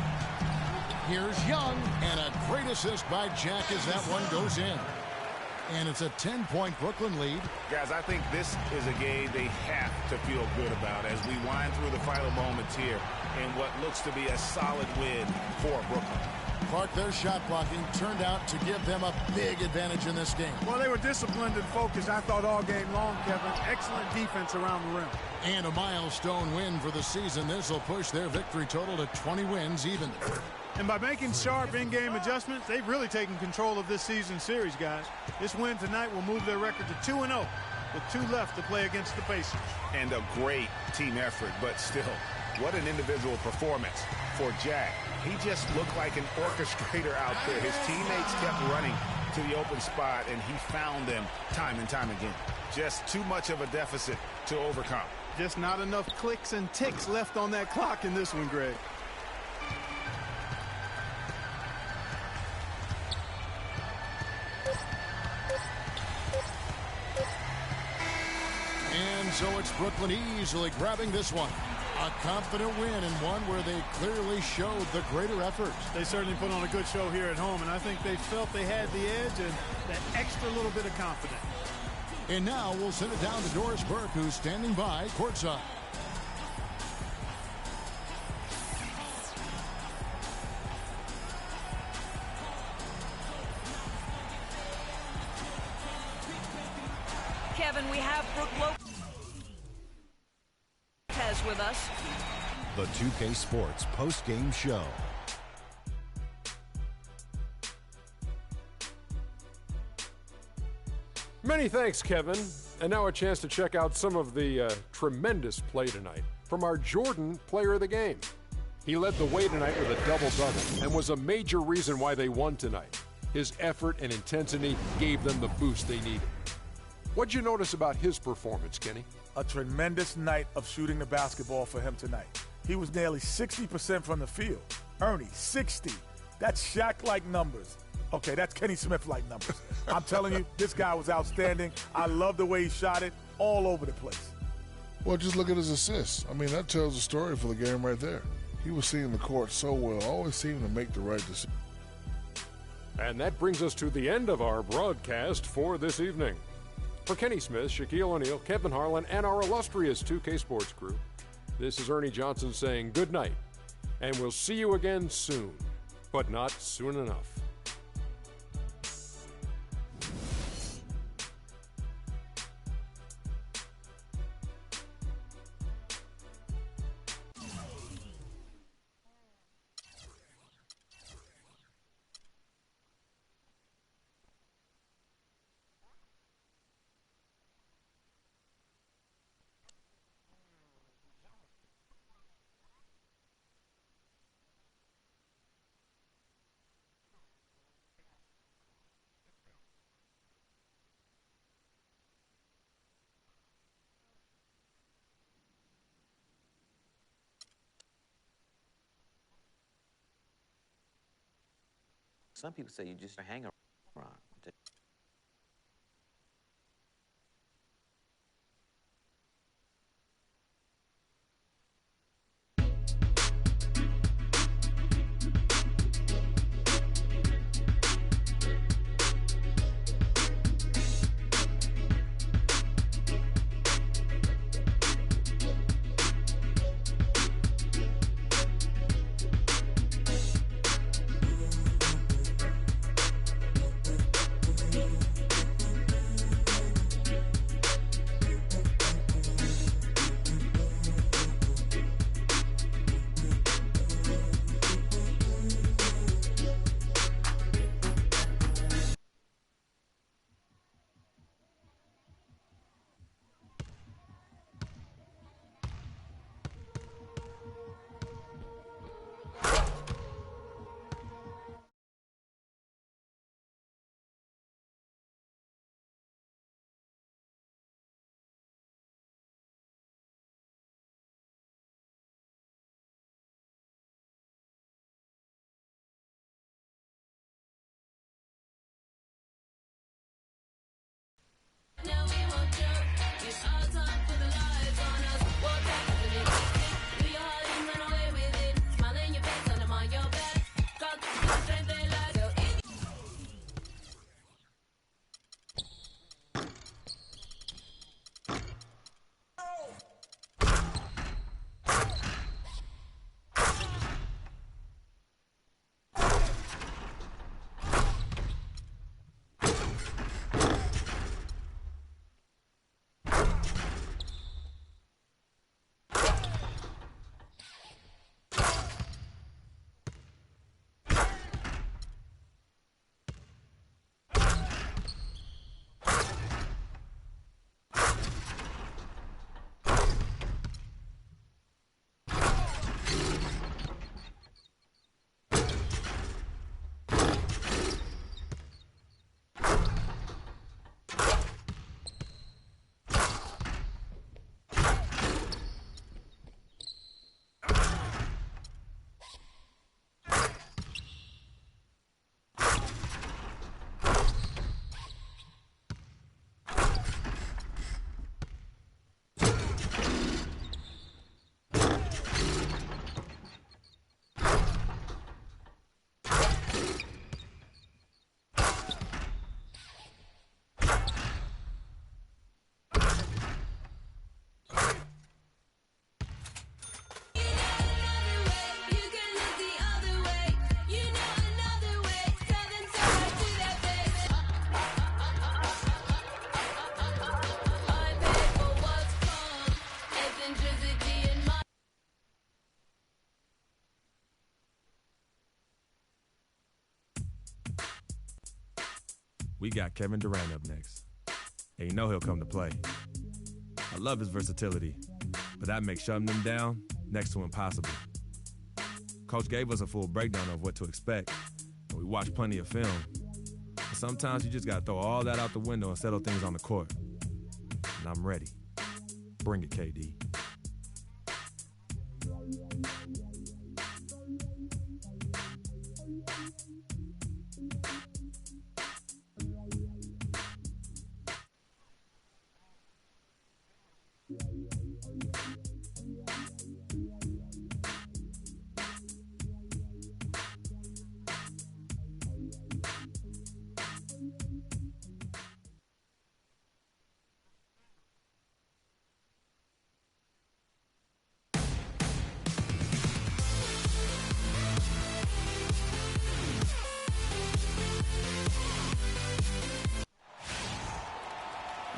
B: Here's Young. And a great assist by Jack as that one goes in. And it's a 10-point Brooklyn lead.
C: Guys, I think this is a game they have to feel good about as we wind through the final moments here in what looks to be a solid win for Brooklyn.
B: Clark, their shot blocking turned out to give them a big advantage in this game.
D: Well, they were disciplined and focused, I thought, all game long, Kevin. Excellent defense around the rim.
B: And a milestone win for the season. This will push their victory total to 20 wins even.
D: And by making sharp in-game adjustments, they've really taken control of this season series, guys. This win tonight will move their record to 2-0 with 2 left to play against the Pacers.
C: And a great team effort, but still, what an individual performance for Jack. He just looked like an orchestrator out there. His teammates kept running to the open spot, and he found them time and time again. Just too much of a deficit to overcome.
D: Just not enough clicks and ticks left on that clock in this one, Greg.
B: And so it's Brooklyn easily grabbing this one. A confident win and one where they clearly showed the greater effort.
D: They certainly put on a good show here at home, and I think they felt they had the edge and that extra little bit of confidence.
B: And now we'll send it down to Doris Burke, who's standing by courtside.
E: Kevin, we have Brooke Lopez with us.
G: The 2K Sports post-game show.
H: Many thanks, Kevin. And now a chance to check out some of the tremendous play tonight from our Jordan player of the game. He led the way tonight with a double-double and was a major reason why they won tonight. His effort and intensity gave them the boost they needed. What'd you notice about his performance, Kenny?
F: A tremendous night of shooting the basketball for him tonight. He was nearly 60% from the field. Ernie, 60. That's Shaq-like numbers. Okay, that's Kenny Smith-like numbers. I'm telling you, this guy was outstanding. I love the way he shot it all over the place.
K: Well, just look at his assists. I mean, that tells the story for the game right there. He was seeing the court so well, always seemed to make the right decision.
H: And that brings us to the end of our broadcast for this evening. For Kenny Smith, Shaquille O'Neal, Kevin Harlan, and our illustrious 2K Sports crew, this is Ernie Johnson saying good night, and we'll see you again soon, but not soon enough.
L: Some people say you just hang around.
I: we got Kevin Durant up next. And you know he'll come to play. I love his versatility, but that makes shutting him down next to impossible. Coach gave us a full breakdown of what to expect, and we watched plenty of film. But sometimes you just got to throw all that out the window and settle things on the court. And I'm ready. Bring it, KD.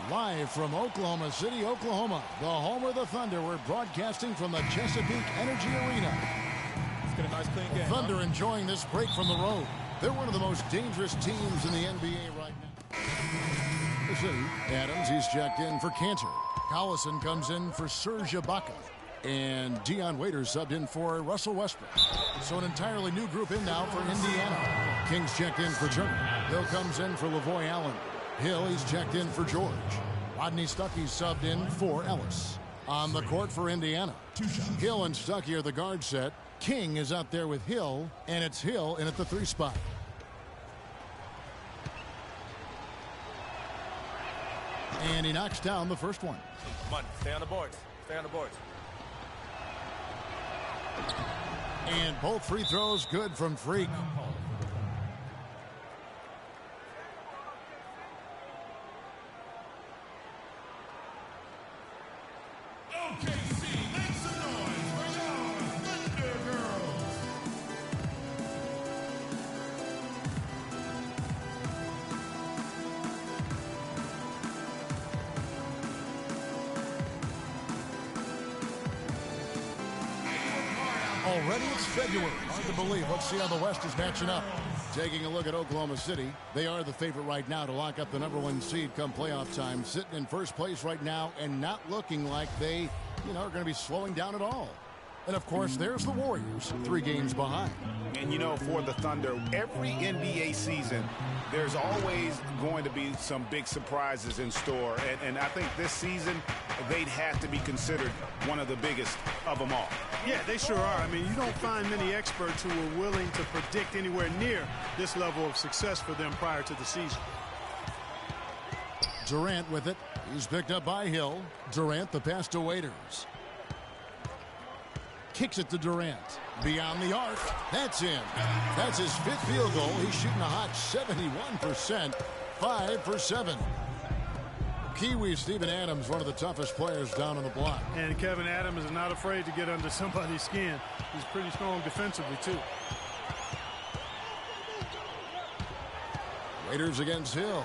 B: Live from Oklahoma City, Oklahoma, the home of the Thunder. We're broadcasting from the Chesapeake Energy Arena.
M: Let's get a nice clean game.
B: Thunder enjoying this break from the road. They're one of the most dangerous teams in the NBA right now. The city. Adams, he's checked in for Cantor. Collison comes in for Serge Ibaka. And Dion Waiters subbed in for Russell Westbrook. So an entirely new group in now for Indiana. Kings checked in for Turner. Hill comes in for Lavoy Allen. Hill, he's checked in for George. Rodney Stuckey subbed in for Ellis. On the court for Indiana. Hill and Stuckey are the guard set. King is out there with Hill, and it's Hill in at the 3 spot. And he knocks down the first one.
M: Come on, stay on the boards. Stay on the boards.
B: And both free throws good from Freak. Already it's February. Hard to believe. Let's see how the West is matching up. Taking a look at Oklahoma City. They are the favorite right now to lock up the #1 seed come playoff time. Sitting in first place right now and not looking like they, are going to be slowing down at all. And, of course, there's the Warriors, 3 games behind.
C: And, for the Thunder, every NBA season, there's always going to be some big surprises in store. And I think this season, they'd have to be considered one of the biggest of them all.
D: Yeah, they sure are. I mean, you don't find many experts who are willing to predict anywhere near this level of success for them prior to the season.
B: Durant with it. He's picked up by Hill. Durant, the pass to Waiters. Kicks it to Durant. Beyond the arc. That's in. That's his 5th field goal. He's shooting a hot 71%. 5 for 7. Kiwi Steven Adams, one of the toughest players down on the block.
D: And Kevin Adams is not afraid to get under somebody's skin. He's pretty strong defensively, too.
B: Waiters against Hill.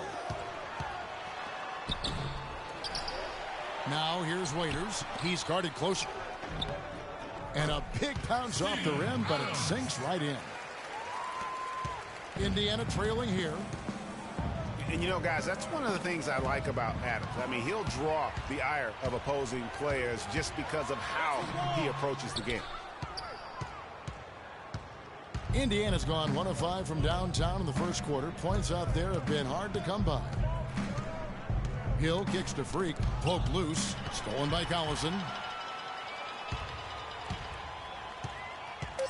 B: Now here's Waiters. He's guarded closer. And a big bounce off the rim, but it sinks right in. Indiana trailing here.
C: And, guys, that's one of the things I like about Adams. I mean, he'll draw the ire of opposing players just because of how he approaches the game.
B: Indiana's gone 1 of 5 from downtown in the first quarter. Points out there have been hard to come by. Hill kicks to Freak. Poke loose. Stolen by Collison.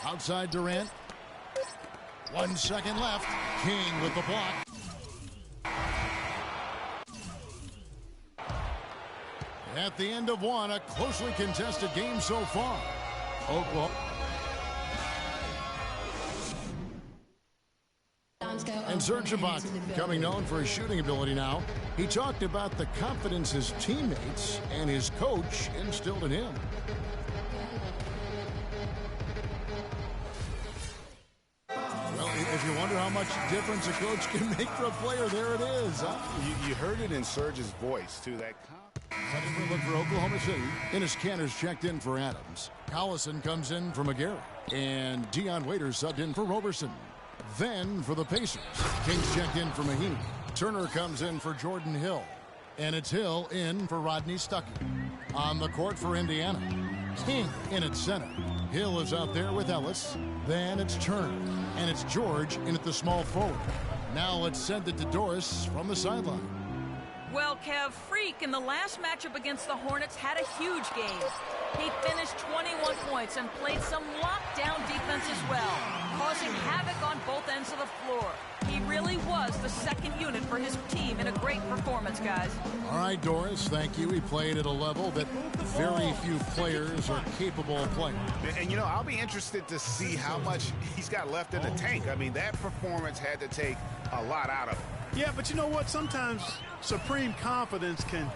B: Outside Durant. 1 second left. King with the block. At the end of 1, a closely contested game so far. Oklahoma. And Serge Ibaka, becoming known for his shooting ability now. He talked about the confidence his teammates and his coach instilled in him. Well, if you wonder how much difference a coach can make for a player, there it is.
C: You heard it in Serge's voice, too. That
B: look for Oklahoma City. Ennis Cantor's checked in for Adams. Collison comes in for McGarry. And Dion Waiters subbed in for Roberson. Then for the Pacers, Kings checked in for Mahinmi. Turner comes in for Jordan Hill. And it's Hill in for Rodney Stuckey. On the court for Indiana, King in at center. Hill is out there with Ellis. Then it's Turner. And it's George in at the small forward. Now let's send it to Doris from the sideline.
E: Well, Kev, Freak in the last matchup against the Hornets had a huge game. He finished 21 points and played some lockdown defense as well, causing havoc on both ends of the floor. He really was the second unit for his team in a great performance, guys.
B: All right, Doris, thank you. He played at a level that very few players are capable of playing.
C: And, you know, I'll be interested to see how much he's got left in the tank. I mean, that performance had to take a lot out of him.
D: Yeah, but you know what? Sometimes supreme confidence can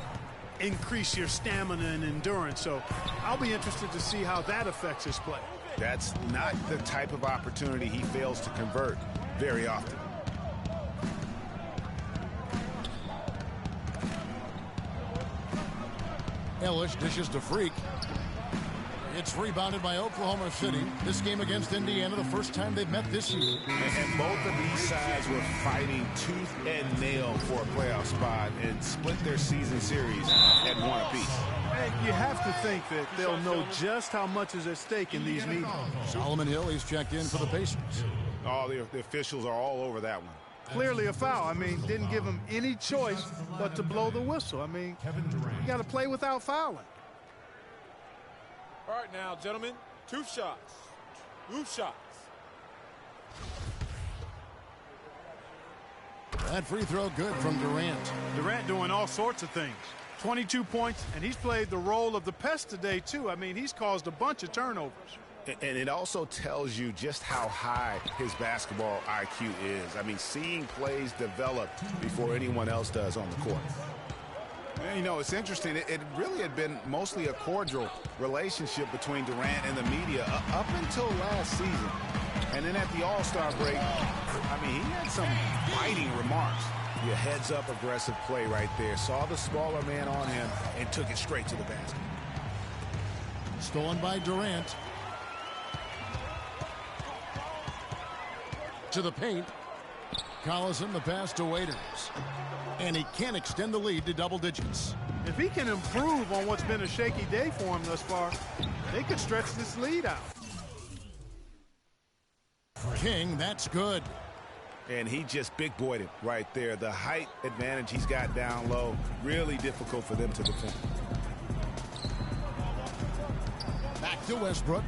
D: increase your stamina and endurance. So I'll be interested to see how that affects his play.
C: That's not the type of opportunity he fails to convert very often.
B: Ellis dishes to Freak. It's rebounded by Oklahoma City. This game against Indiana, the first time they've met this year.
C: And both of these sides were fighting tooth and nail for a playoff spot and split their season series at one apiece.
D: And you have to think that they'll know just how much is at stake in these meetings.
B: Solomon Hill, he's checked in for the Pacers.
C: Oh, the officials are all over that one.
D: Clearly a foul. I mean, didn't give him any choice but to blow the whistle. I mean, you got to play without fouling.
M: All right now, gentlemen, 2 shots. 2 shots.
B: That free throw good from Durant.
D: Durant doing all sorts of things. 22 points, and he's played the role of the pest today, too. I mean, he's caused a bunch of turnovers.
C: And it also tells you just how high his basketball IQ is. I mean, seeing plays develop before anyone else does on the court. You know, it's interesting. It really had been mostly a cordial relationship between Durant and the media up until last season. And then at the All-Star break, I mean, he had some biting remarks. Your heads-up aggressive play right there. Saw the smaller man on him and took it straight to the basket.
B: Stolen by Durant. To the paint. Collison the pass to Waiters. And he can extend the lead to double digits.
D: If he can improve on what's been a shaky day for him thus far, they could stretch this lead out.
B: King, that's good.
C: And he just big-boyed it right there. The height advantage he's got down low, really difficult for them to defend.
B: Back to Westbrook.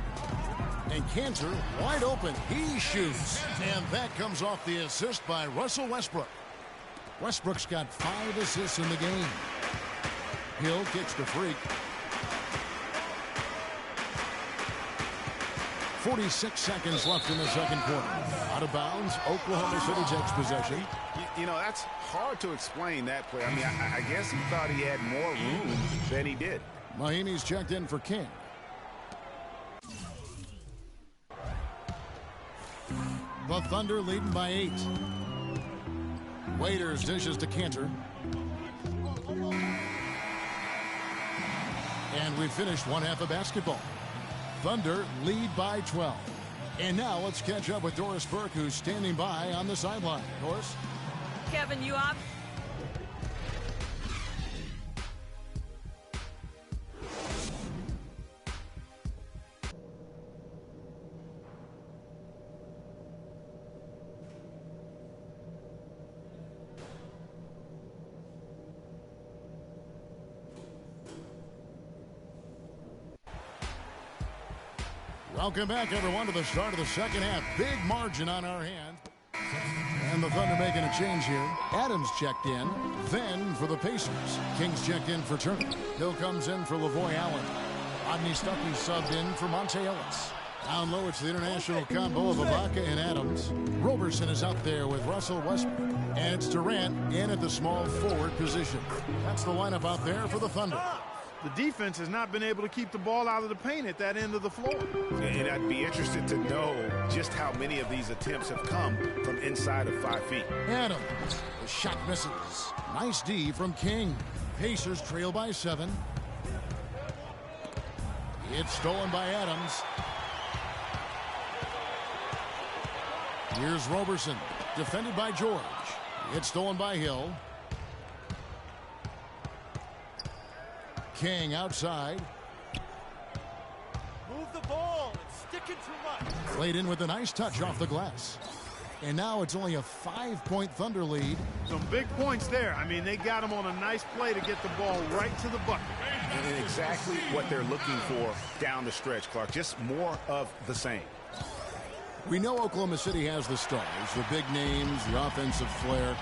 B: And Cantor wide open. He shoots. And that comes off the assist by Russell Westbrook. Westbrook's got 5 assists in the game. Hill kicks to Freak. 46 seconds left in the second quarter. Out of bounds, Oklahoma City takes possession.
C: You know, that's hard to explain that play. I mean, I guess he thought he had more room than he did.
B: Mahinmi's checked in for King. The Thunder leading by 8. Waiters dishes to Cantor. And we finished one half of basketball. Thunder lead by 12. And now let's catch up with Doris Burke, who's standing by on the sideline. Doris?
E: Kevin, you up?
B: Welcome back, everyone, to the start of the second half. Big margin on our hands. And the Thunder making a change here. Adams checked in. Then for the Pacers. Kings checked in for Turner. Hill comes in for Lavoy Allen. Rodney Stuckey subbed in for Monte Ellis. Down low, it's the international combo of Ibaka and Adams. Roberson is out there with Russell Westbrook. And it's Durant in at the small forward position. That's the lineup out there for the Thunder.
D: The defense has not been able to keep the ball out of the paint at that end of the floor.
C: And I'd be interested to know just how many of these attempts have come from inside of 5 feet.
B: Adams, the shot misses. Nice D from King. Pacers trail by 7. It's stolen by Adams. Here's Roberson, defended by George. It's stolen by Hill. King outside.
M: Move the ball. It's sticking too much.
B: Played in with a nice touch off the glass. And now it's only a 5-point Thunder lead.
D: Some big points there. I mean, they got him on a nice play to get the ball right to the bucket.
C: And exactly what they're looking for down the stretch, Clark. Just more of the same.
B: We know Oklahoma City has the stars, the big names, the offensive flair.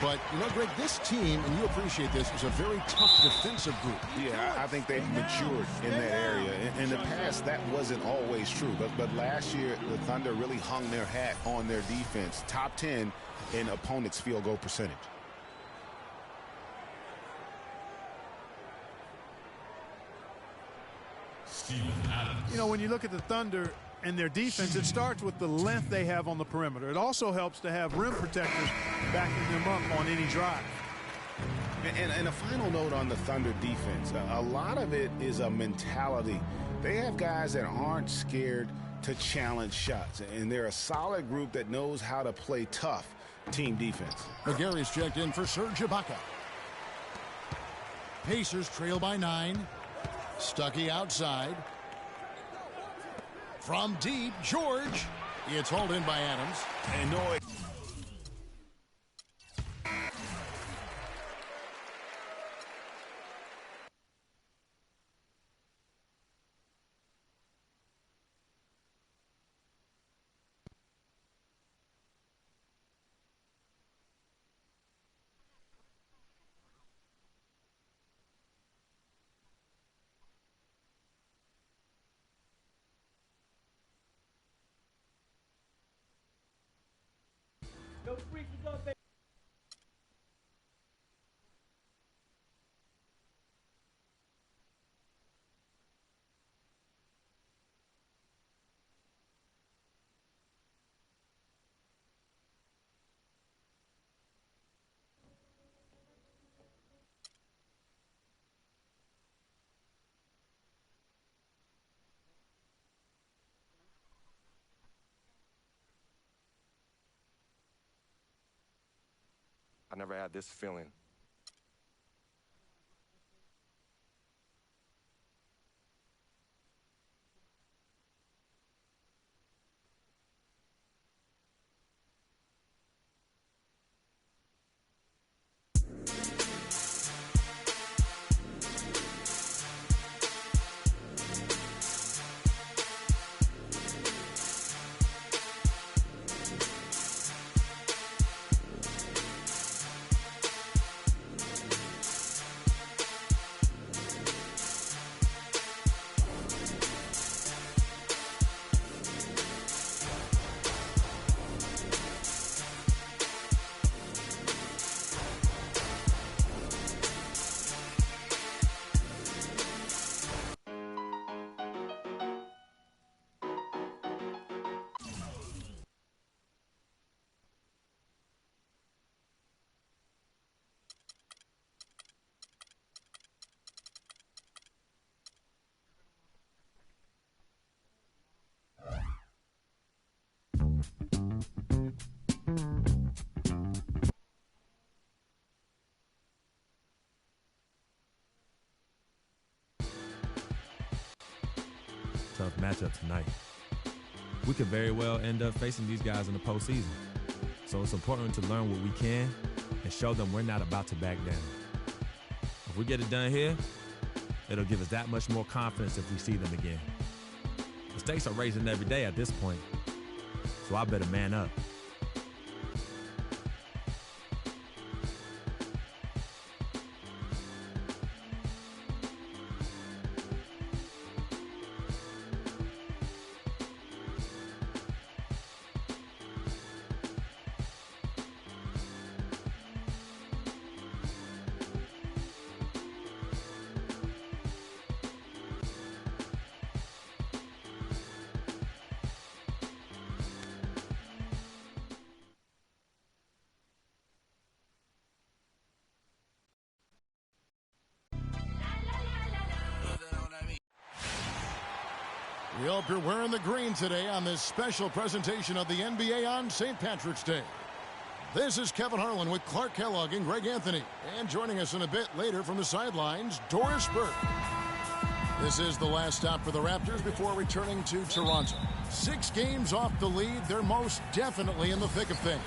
B: But, you know, Greg, this team, and you appreciate this, is a very tough defensive group.
C: Yeah, I think they've matured in that area. In the past, that wasn't always true. But last year, the Thunder really hung their hat on their defense. Top 10 in opponents' field goal percentage.
D: You know, when you look at the Thunder and their defense, it starts with the length they have on the perimeter. It also helps to have rim protectors backing them up on any drive.
C: And a final note on the Thunder defense. A lot of it is a mentality. They have guys that aren't scared to challenge shots. And they're a solid group that knows how to play tough team defense.
B: McGarry's checked in for Serge Ibaka. Pacers trail by 9. Stuckey outside. From deep, George. It's hauled in by Adams.
C: And no.
M: No freaking up, baby.
N: I never had this feeling.
I: Tough matchup tonight. We could very well end up facing these guys in the postseason. So it's important to learn what we can and show them we're not about to back down. If we get it done here, it'll give us that much more confidence if we see them again. The stakes are raising every day at this point, so I better man up.
B: We hope you're wearing the green today on this special presentation of the NBA on St. Patrick's Day. This is Kevin Harlan with Clark Kellogg and Greg Anthony. And joining us in a bit later from the sidelines, Doris Burke. This is the last stop for the Raptors before returning to Toronto. 6 games off the lead. They're most definitely in the thick of things.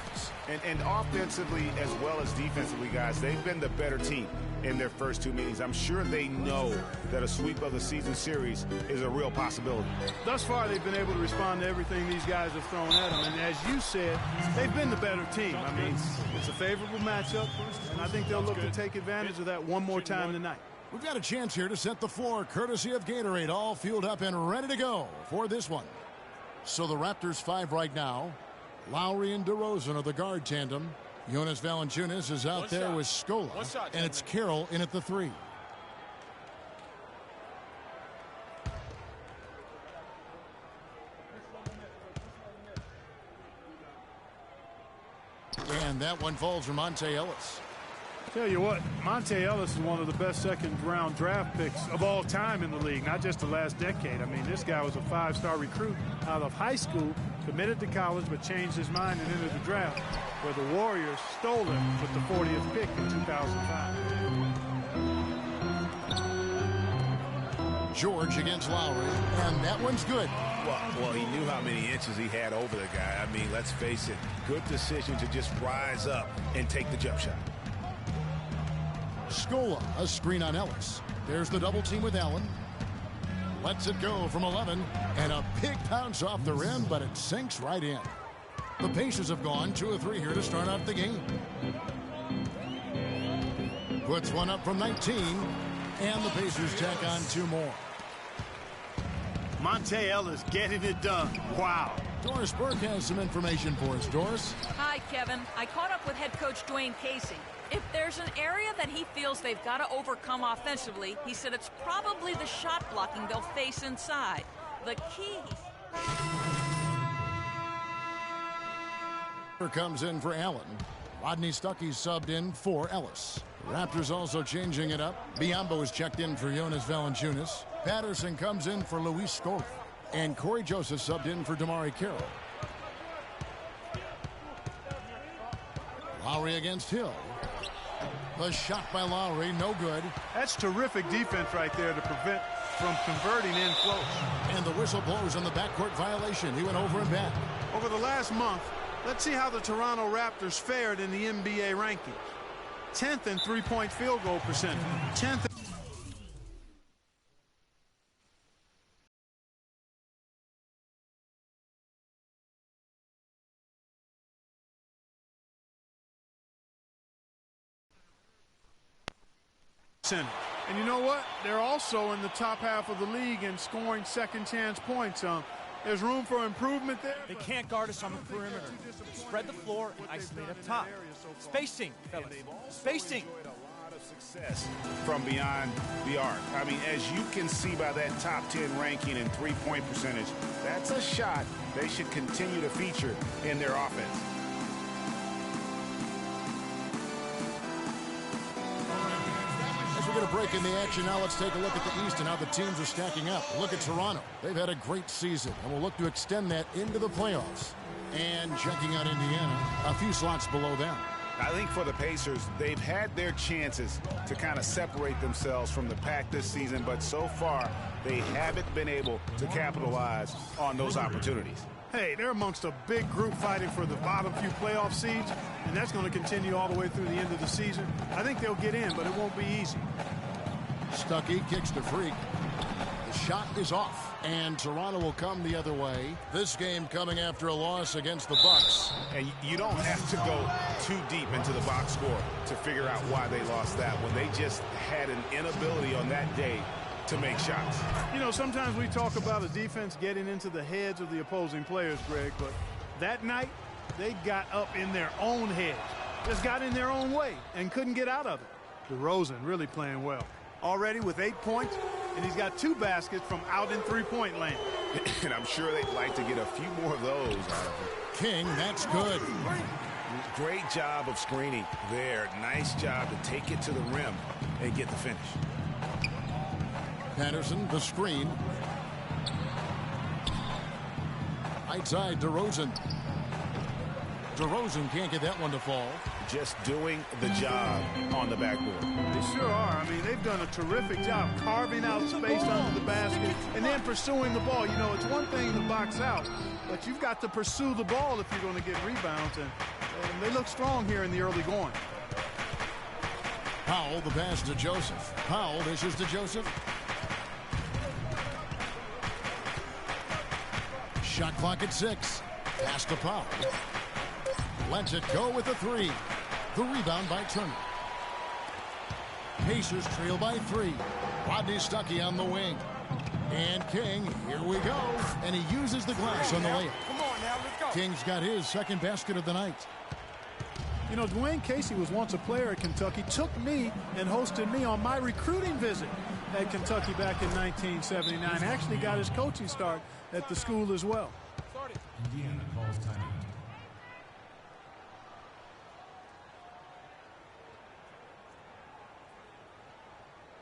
C: And offensively as well as defensively, guys, they've been the better team in their first 2 meetings. I'm sure they know that a sweep of the season series is a real possibility.
D: Thus far, they've been able to respond to everything these guys have thrown at them. And as you said, they've been the better team. I mean, it's a favorable matchup, and I think they'll look to take advantage of that one more time tonight.
B: We've got a chance here to set the floor, courtesy of Gatorade, all fueled up and ready to go for this one. So the Raptors 5 right now. Lowry and DeRozan are the guard tandem. Jonas Valanciunas is out there with Scola, and it's Carroll in at the 3. And that one falls for Monte Ellis.
D: Tell you what, Monte Ellis is one of the best second-round draft picks of all time in the league, not just the last decade. I mean, this guy was a 5-star recruit out of high school, committed to college, but changed his mind and entered the draft, where the Warriors stole him with the 40th pick in 2005.
B: George against Lowry, and that one's good.
C: Well, he knew how many inches he had over the guy. I mean, let's face it, good decision to just rise up and take the jump shot.
B: Scola, a screen on Ellis. There's the double team with Allen. Lets it go from 11, and a big bounce off the rim, but it sinks right in. The Pacers have gone 2 of 3 here to start out the game. Puts one up from 19, and the Pacers tack on 2 more.
D: Monte Ellis getting it done. Wow.
B: Doris Burke has some information for us. Doris?
E: Hi, Kevin. I caught up with head coach Dwayne Casey. If there's an area that he feels they've got to overcome offensively, he said it's probably the shot blocking they'll face inside. The key...
B: comes in for Allen. Rodney Stuckey subbed in for Ellis. Raptors also changing it up. Biyombo is checked in for Jonas Valanciunas. Patterson comes in for Luis Scola. And Corey Joseph subbed in for DeMarre Carroll. Lowry against Hill. The shot by Lowry, no good.
D: That's terrific defense right there to prevent from converting in close.
B: And the whistle blows on the backcourt violation. He went over and back.
D: Over the last month, let's see how the Toronto Raptors fared in the NBA rankings. 10th in three-point field goal percentage. 10th. And you know what? They're also in the top half of the league in scoring second chance points. There's room for improvement there.
O: They can't guard us on the perimeter. Spread the floor and isolate up top. Spacing, fellas. Spacing.
C: A lot of success from beyond the arc. I mean, as you can see by that top 10 ranking and three-point percentage, that's a shot they should continue to feature in their offense.
B: We're going to break in the action now. Let's take a look at the East and how the teams are stacking up. Look at Toronto. They've had a great season, and we'll look to extend that into the playoffs. And checking out Indiana, a few slots below them.
C: I think for the Pacers, they've had their chances to kind of separate themselves from the pack this season, but so far, they haven't been able to capitalize on those opportunities.
D: Hey, they're amongst a big group fighting for the bottom few playoff seeds, and that's going to continue all the way through the end of the season. I think they'll get in, but it won't be easy.
B: Stuckey kicks to Freak. The shot is off, and Toronto will come the other way. This game coming after a loss against the Bucks.
C: And you don't have to go too deep into the box score to figure out why they lost that one. They just had an inability on that day to make shots.
D: You know, sometimes we talk about a defense getting into the heads of the opposing players, Greg, but that night they got up in their own heads, just got in their own way and couldn't get out of it. DeRozan really playing well. Already with 8 points, and he's got 2 baskets from out in three-point land.
C: And I'm sure they'd like to get a few more of those out of him.
B: King, that's good.
C: Great job of screening there. Nice job to take it to the rim and get the finish.
B: Patterson, the screen. Right side, DeRozan. DeRozan can't get that one to fall.
C: Just doing the job on the backboard.
D: They sure are. I mean, they've done a terrific job carving out space under the basket and then pursuing the ball. You know, it's one thing to box out, but you've got to pursue the ball if you're going to get rebounds, and they look strong here in the early going.
B: Powell, the pass to Joseph. Powell dishes to Joseph. Shot clock at 6. Pass to Powell. Lets it go with the 3. The rebound by Turner. Pacers trail by 3. Rodney Stuckey on the wing. And King, here we go. And he uses the glass on the layup.
M: Come on now, let's go.
B: King's got his second basket of the night.
D: You know, Dwayne Casey was once a player at Kentucky, took me and hosted me on my recruiting visit at Kentucky back in 1979. Actually got his coaching start at the school as well.
J: Indiana calls timeout.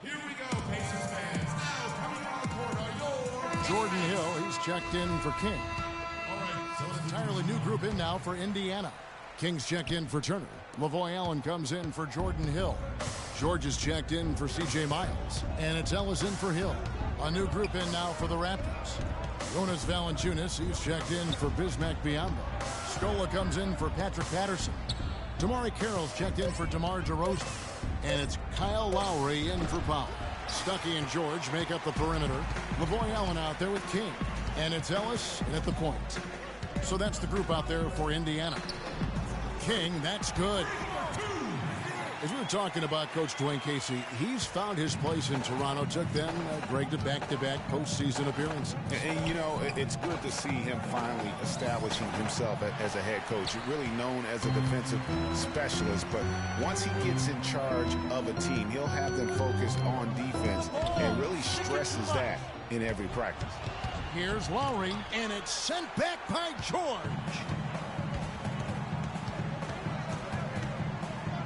J: Here we go, Pacers fans. Now coming on the court are your
B: Jordan Hill, he's checked in for King.
J: All right,
B: So an entirely new group in now for Indiana. King's checked in for Turner. Lavoy Allen comes in for Jordan Hill. George is checked in for C.J. Miles. And it's Ellis in for Hill. A new group in now for the Raptors. Jonas Valanciunas, he's checked in for Bismack Biyombo. Scola comes in for Patrick Patterson. Damari Carroll's checked in for DeMar DeRozan. And it's Kyle Lowry in for Powell. Stuckey and George make up the perimeter. Lavoy Allen out there with King. And it's Ellis in at the point. So that's the group out there for Indiana. King, that's good. As we were talking about Coach Dwayne Casey, he's found his place in Toronto. Took them, Greg, to back-to-back postseason appearances.
C: And, you know, it's good to see him finally establishing himself as a head coach. Really known as a defensive specialist, but once he gets in charge of a team, he'll have them focused on defense and really stresses that in every practice.
B: Here's Lowry, and it's sent back by George.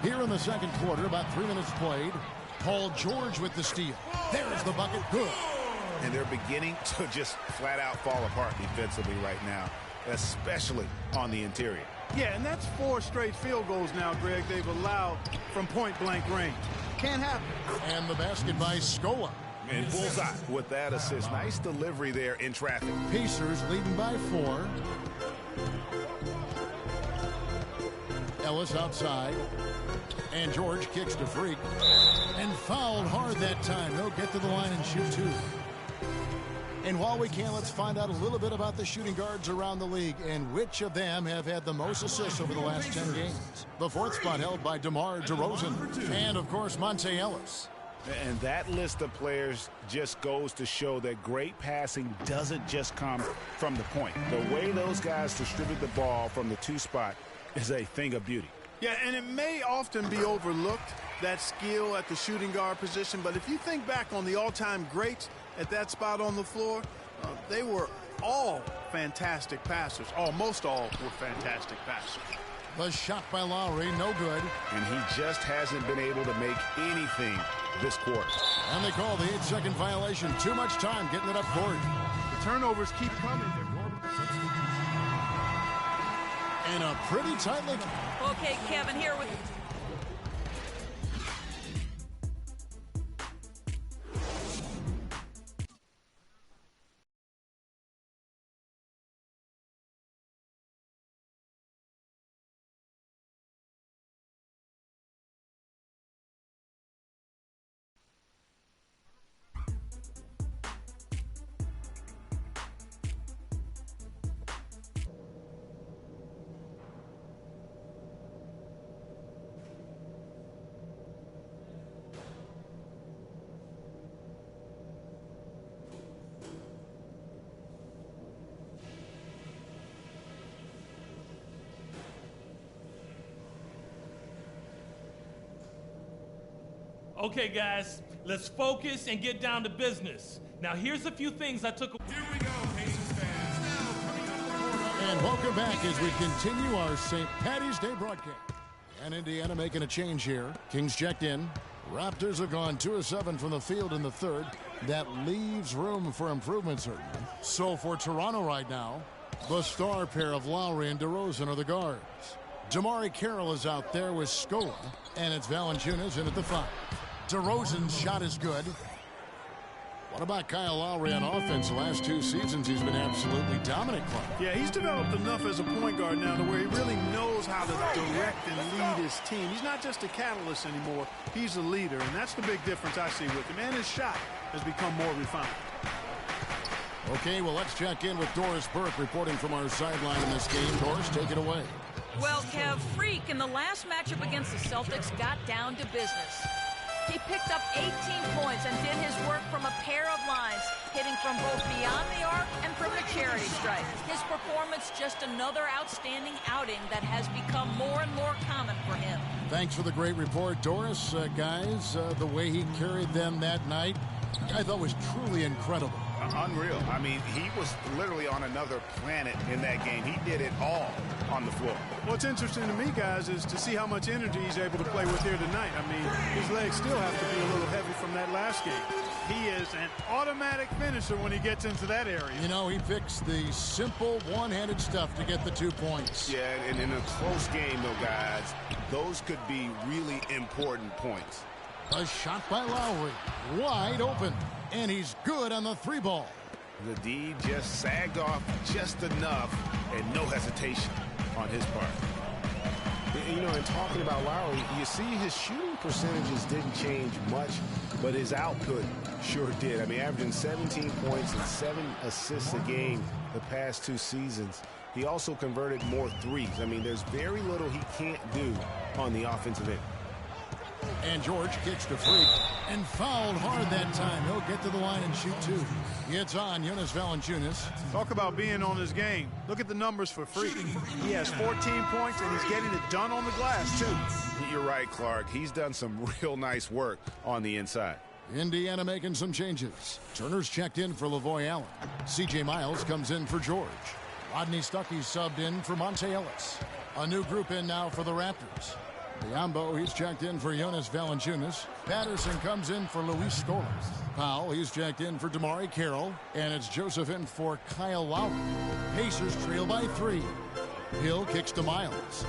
B: Here in the second quarter, about 3 minutes played, Paul George with the steal. There's the bucket. Good.
C: And they're beginning to just flat-out fall apart defensively right now, especially on the interior.
D: Yeah, and that's 4 straight field goals now, Greg, they've allowed from point-blank range. Can't happen.
B: And the basket by Scola.
C: And bullseye with that assist. Nice delivery there in traffic.
B: Pacers leading by 4. Ellis outside. And George kicks to Freak. And fouled hard that time. He'll get to the line and shoot 2. And while we can, let's find out a little bit about the shooting guards around the league and which of them have had the most assists over the last 10 games. The 4th spot held by DeMar DeRozan. And, of course, Monte Ellis.
C: And that list of players just goes to show that great passing doesn't just come from the point. The way those guys distribute the ball from the 2 spot is a thing of beauty.
D: Yeah, and it may often be overlooked, that skill at the shooting guard position, but if you think back on the all-time greats at that spot on the floor, they were all fantastic passers. Almost all were fantastic passers.
B: The shot by Lowry, no good.
C: And he just hasn't been able to make anything this quarter.
B: And they call the 8-second violation. Too much time getting it up court.
D: The turnovers keep coming.
B: And a pretty tight lick.
E: Okay, Kevin, here with...
P: Okay, guys, let's focus and get down to business. Now, here's a few things I took.
J: Here we go, Pacers fans. Now coming on the court.
B: And welcome back as we continue our St. Patty's Day broadcast. And Indiana making a change here. Kings checked in. Raptors have gone 2 of 7 from the field in the 3rd. That leaves room for improvement, certainly. So for Toronto right now, The star pair of Lowry and DeRozan are the guards. Damari Carroll is out there with Scola, and it's Valanciunas in at the 5. DeRozan's shot is good. What about Kyle Lowry on offense? The last 2 seasons, he's been absolutely dominant, Clark.
D: Yeah, he's developed enough as a point guard now to where he really knows how to direct and lead his team. He's not just a catalyst anymore. He's a leader, and that's the big difference I see with him. And his shot has become more refined.
B: Okay, well, let's check in with Doris Burke reporting from our sideline in this game. Doris, take it away.
E: Well, Kev, Freak in the last matchup against the Celtics got down to business. He picked up 18 points and did his work from a pair of lines, hitting from both beyond the arc and from the charity stripe. His performance just another outstanding outing that has become more and more common for him.
B: Thanks for the great report, Doris. Guys, the way he carried them that night, I thought was truly incredible.
C: Unreal. I mean, he was literally on another planet in that game. He did it all on the floor.
D: What's interesting to me, guys, is to see how much energy he's able to play with here tonight. I mean, his legs still have to be a little heavy from that last game. He is an automatic finisher when he gets into that area.
B: You know, he picks the simple one-handed stuff to get the 2 points.
C: Yeah, and in a close game, though, guys, those could be really important points.
B: A shot by Lowry, wide open, and he's good on the 3 ball.
C: The D just sagged off just enough, and no hesitation on his part.
Q: You know, in talking about Lowry, you see his shooting percentages didn't change much, but his output sure did. I mean, averaging 17 points and 7 assists a game the past 2 seasons. He also converted more threes. I mean, there's very little he can't do on the offensive end.
B: And George kicks to Freak and fouled hard that time. He'll get to the line and shoot 2. It's on Jonas Valanciunas.
D: Talk about being on his game. Look at the numbers for Freak. He has 14 points, and he's getting it done on the glass, too.
C: You're right, Clark. He's done some real nice work on the inside.
B: Indiana making some changes. Turner's checked in for Lavoy Allen. C.J. Miles comes in for George. Rodney Stuckey subbed in for Monte Ellis. A new group in now for the Raptors. Biombo, he's checked in for Jonas Valanciunas. Patterson comes in for Luis Scola. Powell, he's checked in for Damari Carroll. And it's Joseph in for Kyle Lowry. Pacers trail by 3. Hill kicks to Miles.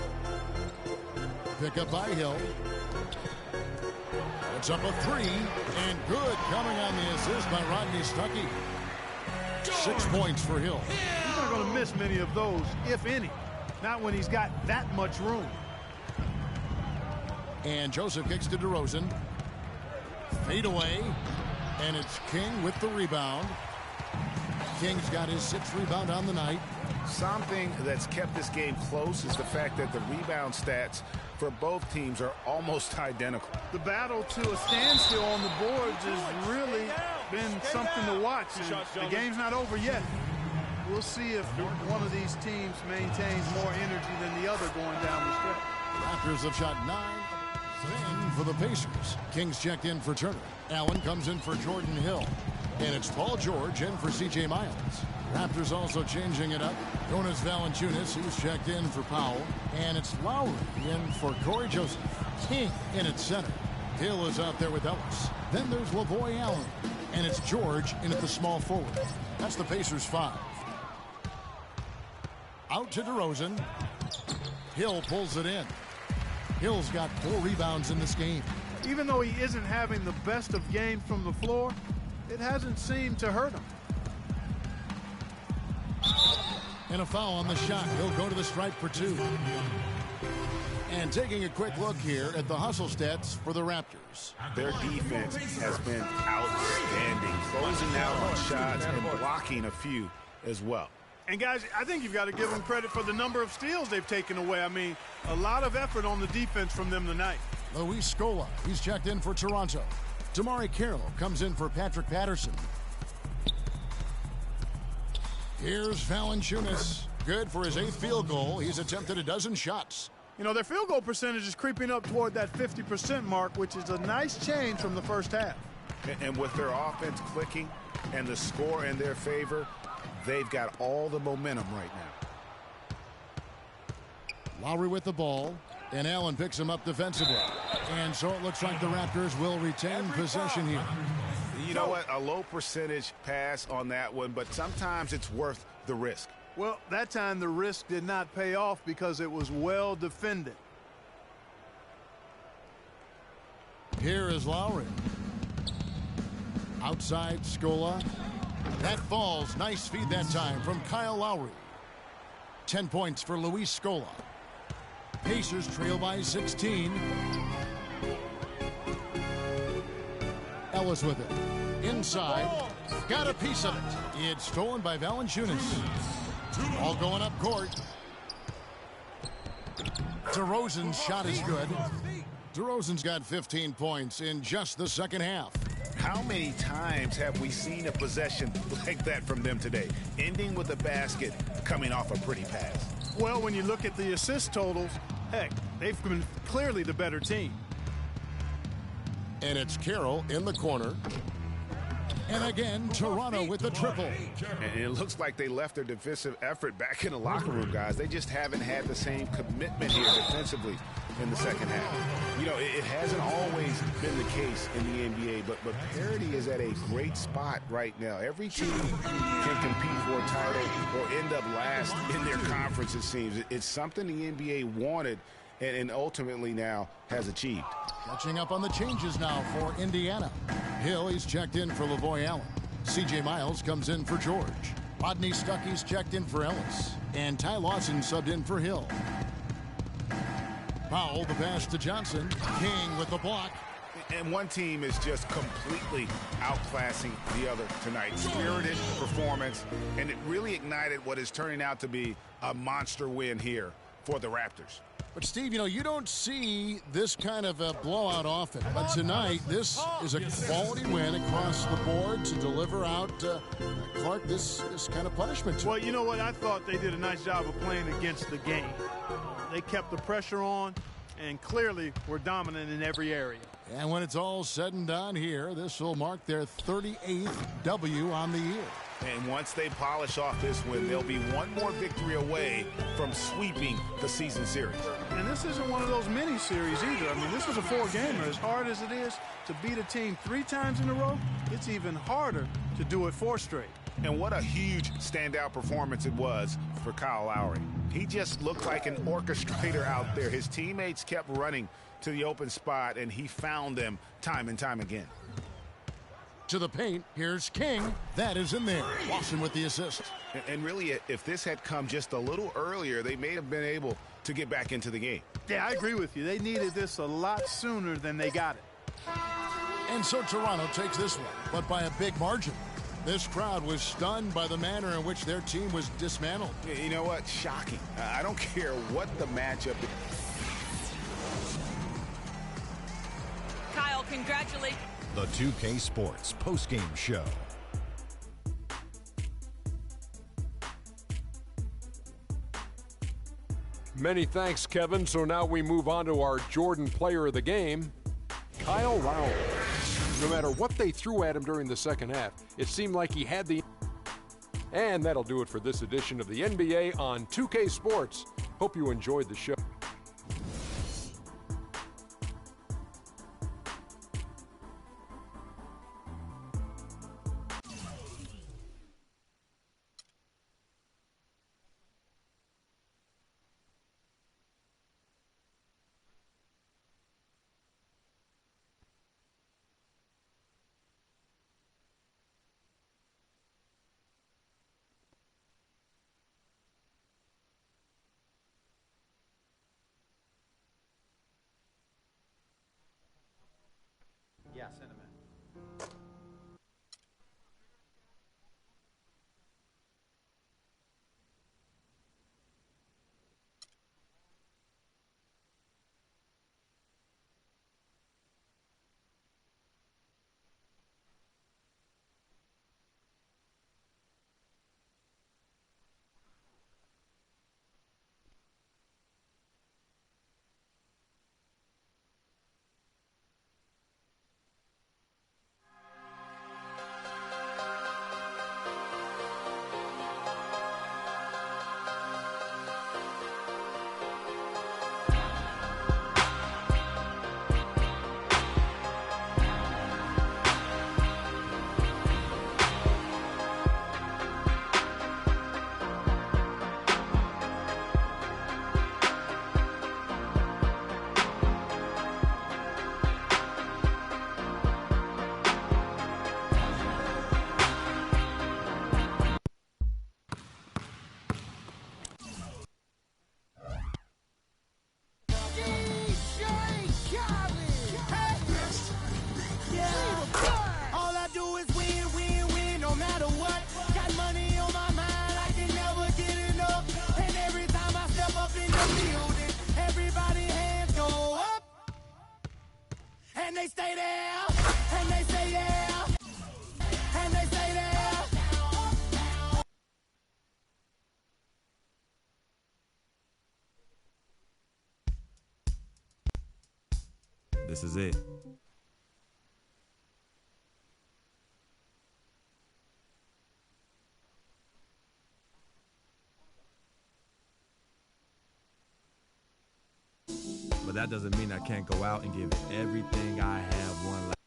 B: Pick up by Hill. Puts up a 3. And good coming on the assist by Rodney Stuckey. 6 points for Hill.
D: He's not going to miss many of those, if any. Not when he's got that much room.
B: And Joseph kicks to DeRozan. Fade away. And it's King with the rebound. King's got his 6th rebound on the night.
C: Something that's kept this game close is the fact that the rebound stats for both teams are almost identical.
D: The battle to a standstill on the boards has really been something to watch. And the game's not over yet. We'll see if one of these teams maintains more energy than the other going down the stretch.
B: Raptors have shot 9 for the Pacers. Kings checked in for Turner. Allen comes in for Jordan Hill. And it's Paul George in for C.J. Miles. Raptors also changing it up. Jonas Valanciunas, who's checked in for Powell. And it's Lowry in for Corey Joseph. King in at center. Hill is out there with Ellis. Then there's Lavoy Allen. And it's George in at the small forward. That's the Pacers 5. Out to DeRozan. Hill pulls it in. Hill's got 4 rebounds in this game.
D: Even though he isn't having the best of games from the floor, it hasn't seemed to hurt him.
B: And a foul on the shot. He'll go to the stripe for 2. And taking a quick look here at the hustle stats for the Raptors.
C: Their defense has been outstanding, closing out on shots and blocking a few as well.
D: And, guys, I think you've got to give them credit for the number of steals they've taken away. I mean, a lot of effort on the defense from them tonight.
B: Luis Scola, he's checked in for Toronto. Damari Carroll comes in for Patrick Patterson. Here's Valanciunas. Good for his 8th field goal. He's attempted a dozen shots.
D: You know, their field goal percentage is creeping up toward that 50% mark, which is a nice change from the first half.
C: And with their offense clicking and the score in their favor, they've got all the momentum right now.
B: Lowry with the ball, and Allen picks him up defensively. And so it looks like the Raptors will retain possession here.
C: You know what? A low percentage pass on that one, but sometimes it's worth the risk.
D: Well, that time the risk did not pay off because it was well defended.
B: Here is Lowry. Outside Scola. That falls. Nice feed that time from Kyle Lowry. 10 points for Luis Scola. Pacers trail by 16. Ellis with it. Inside. Got a piece of it. It's stolen by Valanciunas. All going up court. DeRozan's shot is good. DeRozan's got 15 points in just the second half.
C: How many times have we seen a possession like that from them today? Ending with a basket, coming off a pretty pass.
D: Well, when you look at the assist totals, heck, they've been clearly the better team.
B: And it's Carroll in the corner. And again, Toronto with the triple.
C: And it looks like they left their defensive effort back in the locker room, guys. They just haven't had the same commitment here defensively in the second half. You know, it hasn't always been the case in the NBA, but parity is at a great spot right now. Every team can compete for a title or end up last in their conference, it seems. It's something the NBA wanted and ultimately now has achieved.
B: Catching up on the changes now for Indiana. Hill, he's checked in for Lavoy Allen. C.J. Miles comes in for George. Rodney Stuckey's checked in for Ellis. And Ty Lawson subbed in for Hill. Powell, the pass to Johnson. King with the block.
C: And one team is just completely outclassing the other tonight. Spirited performance, and it really ignited what is turning out to be a monster win here for the Raptors.
B: But, Steve, you know, you don't see this kind of a blowout often. But tonight, this is a quality win across the board to deliver out, Clark, this kind of punishment.
D: Well, you know what? I thought they did a nice job of playing against the game. They kept the pressure on and clearly were dominant in every area.
B: And when it's all said and done here, this will mark their 38th W on the year.
C: And once they polish off this win, they'll be one more victory away from sweeping the season series.
D: And this isn't one of those mini series either. I mean, this is a 4-gamer. As hard as it is to beat a team 3 times in a row, it's even harder to do it 4 straight.
C: And what a huge standout performance it was for Kyle Lowry. He just looked like an orchestrator out there. His teammates kept running to the open spot, and he found them time and time again.
B: To the paint, here's King. That is in there. Lawson with the assist.
C: And really, if this had come just a little earlier, they may have been able to get back into the game.
D: Yeah, I agree with you. They needed this a lot sooner than they got it.
B: And so Toronto takes this one, but by a big margin. This crowd was stunned by the manner in which their team was dismantled.
C: You know what? Shocking. I don't care what the matchup is.
E: Kyle, congratulations.
G: The 2K Sports postgame show.
H: Many thanks, Kevin. So now we move on to our Jordan player of the game, Kyle Lowry. No matter what they threw at him during the second half, it seemed like he had the... And that'll do it for this edition of the NBA on 2K Sports. Hope you enjoyed the show.
J: And they stay there. And they stay there. And they stay there.
I: This is it. But that doesn't mean I can't go out and give everything I have one last.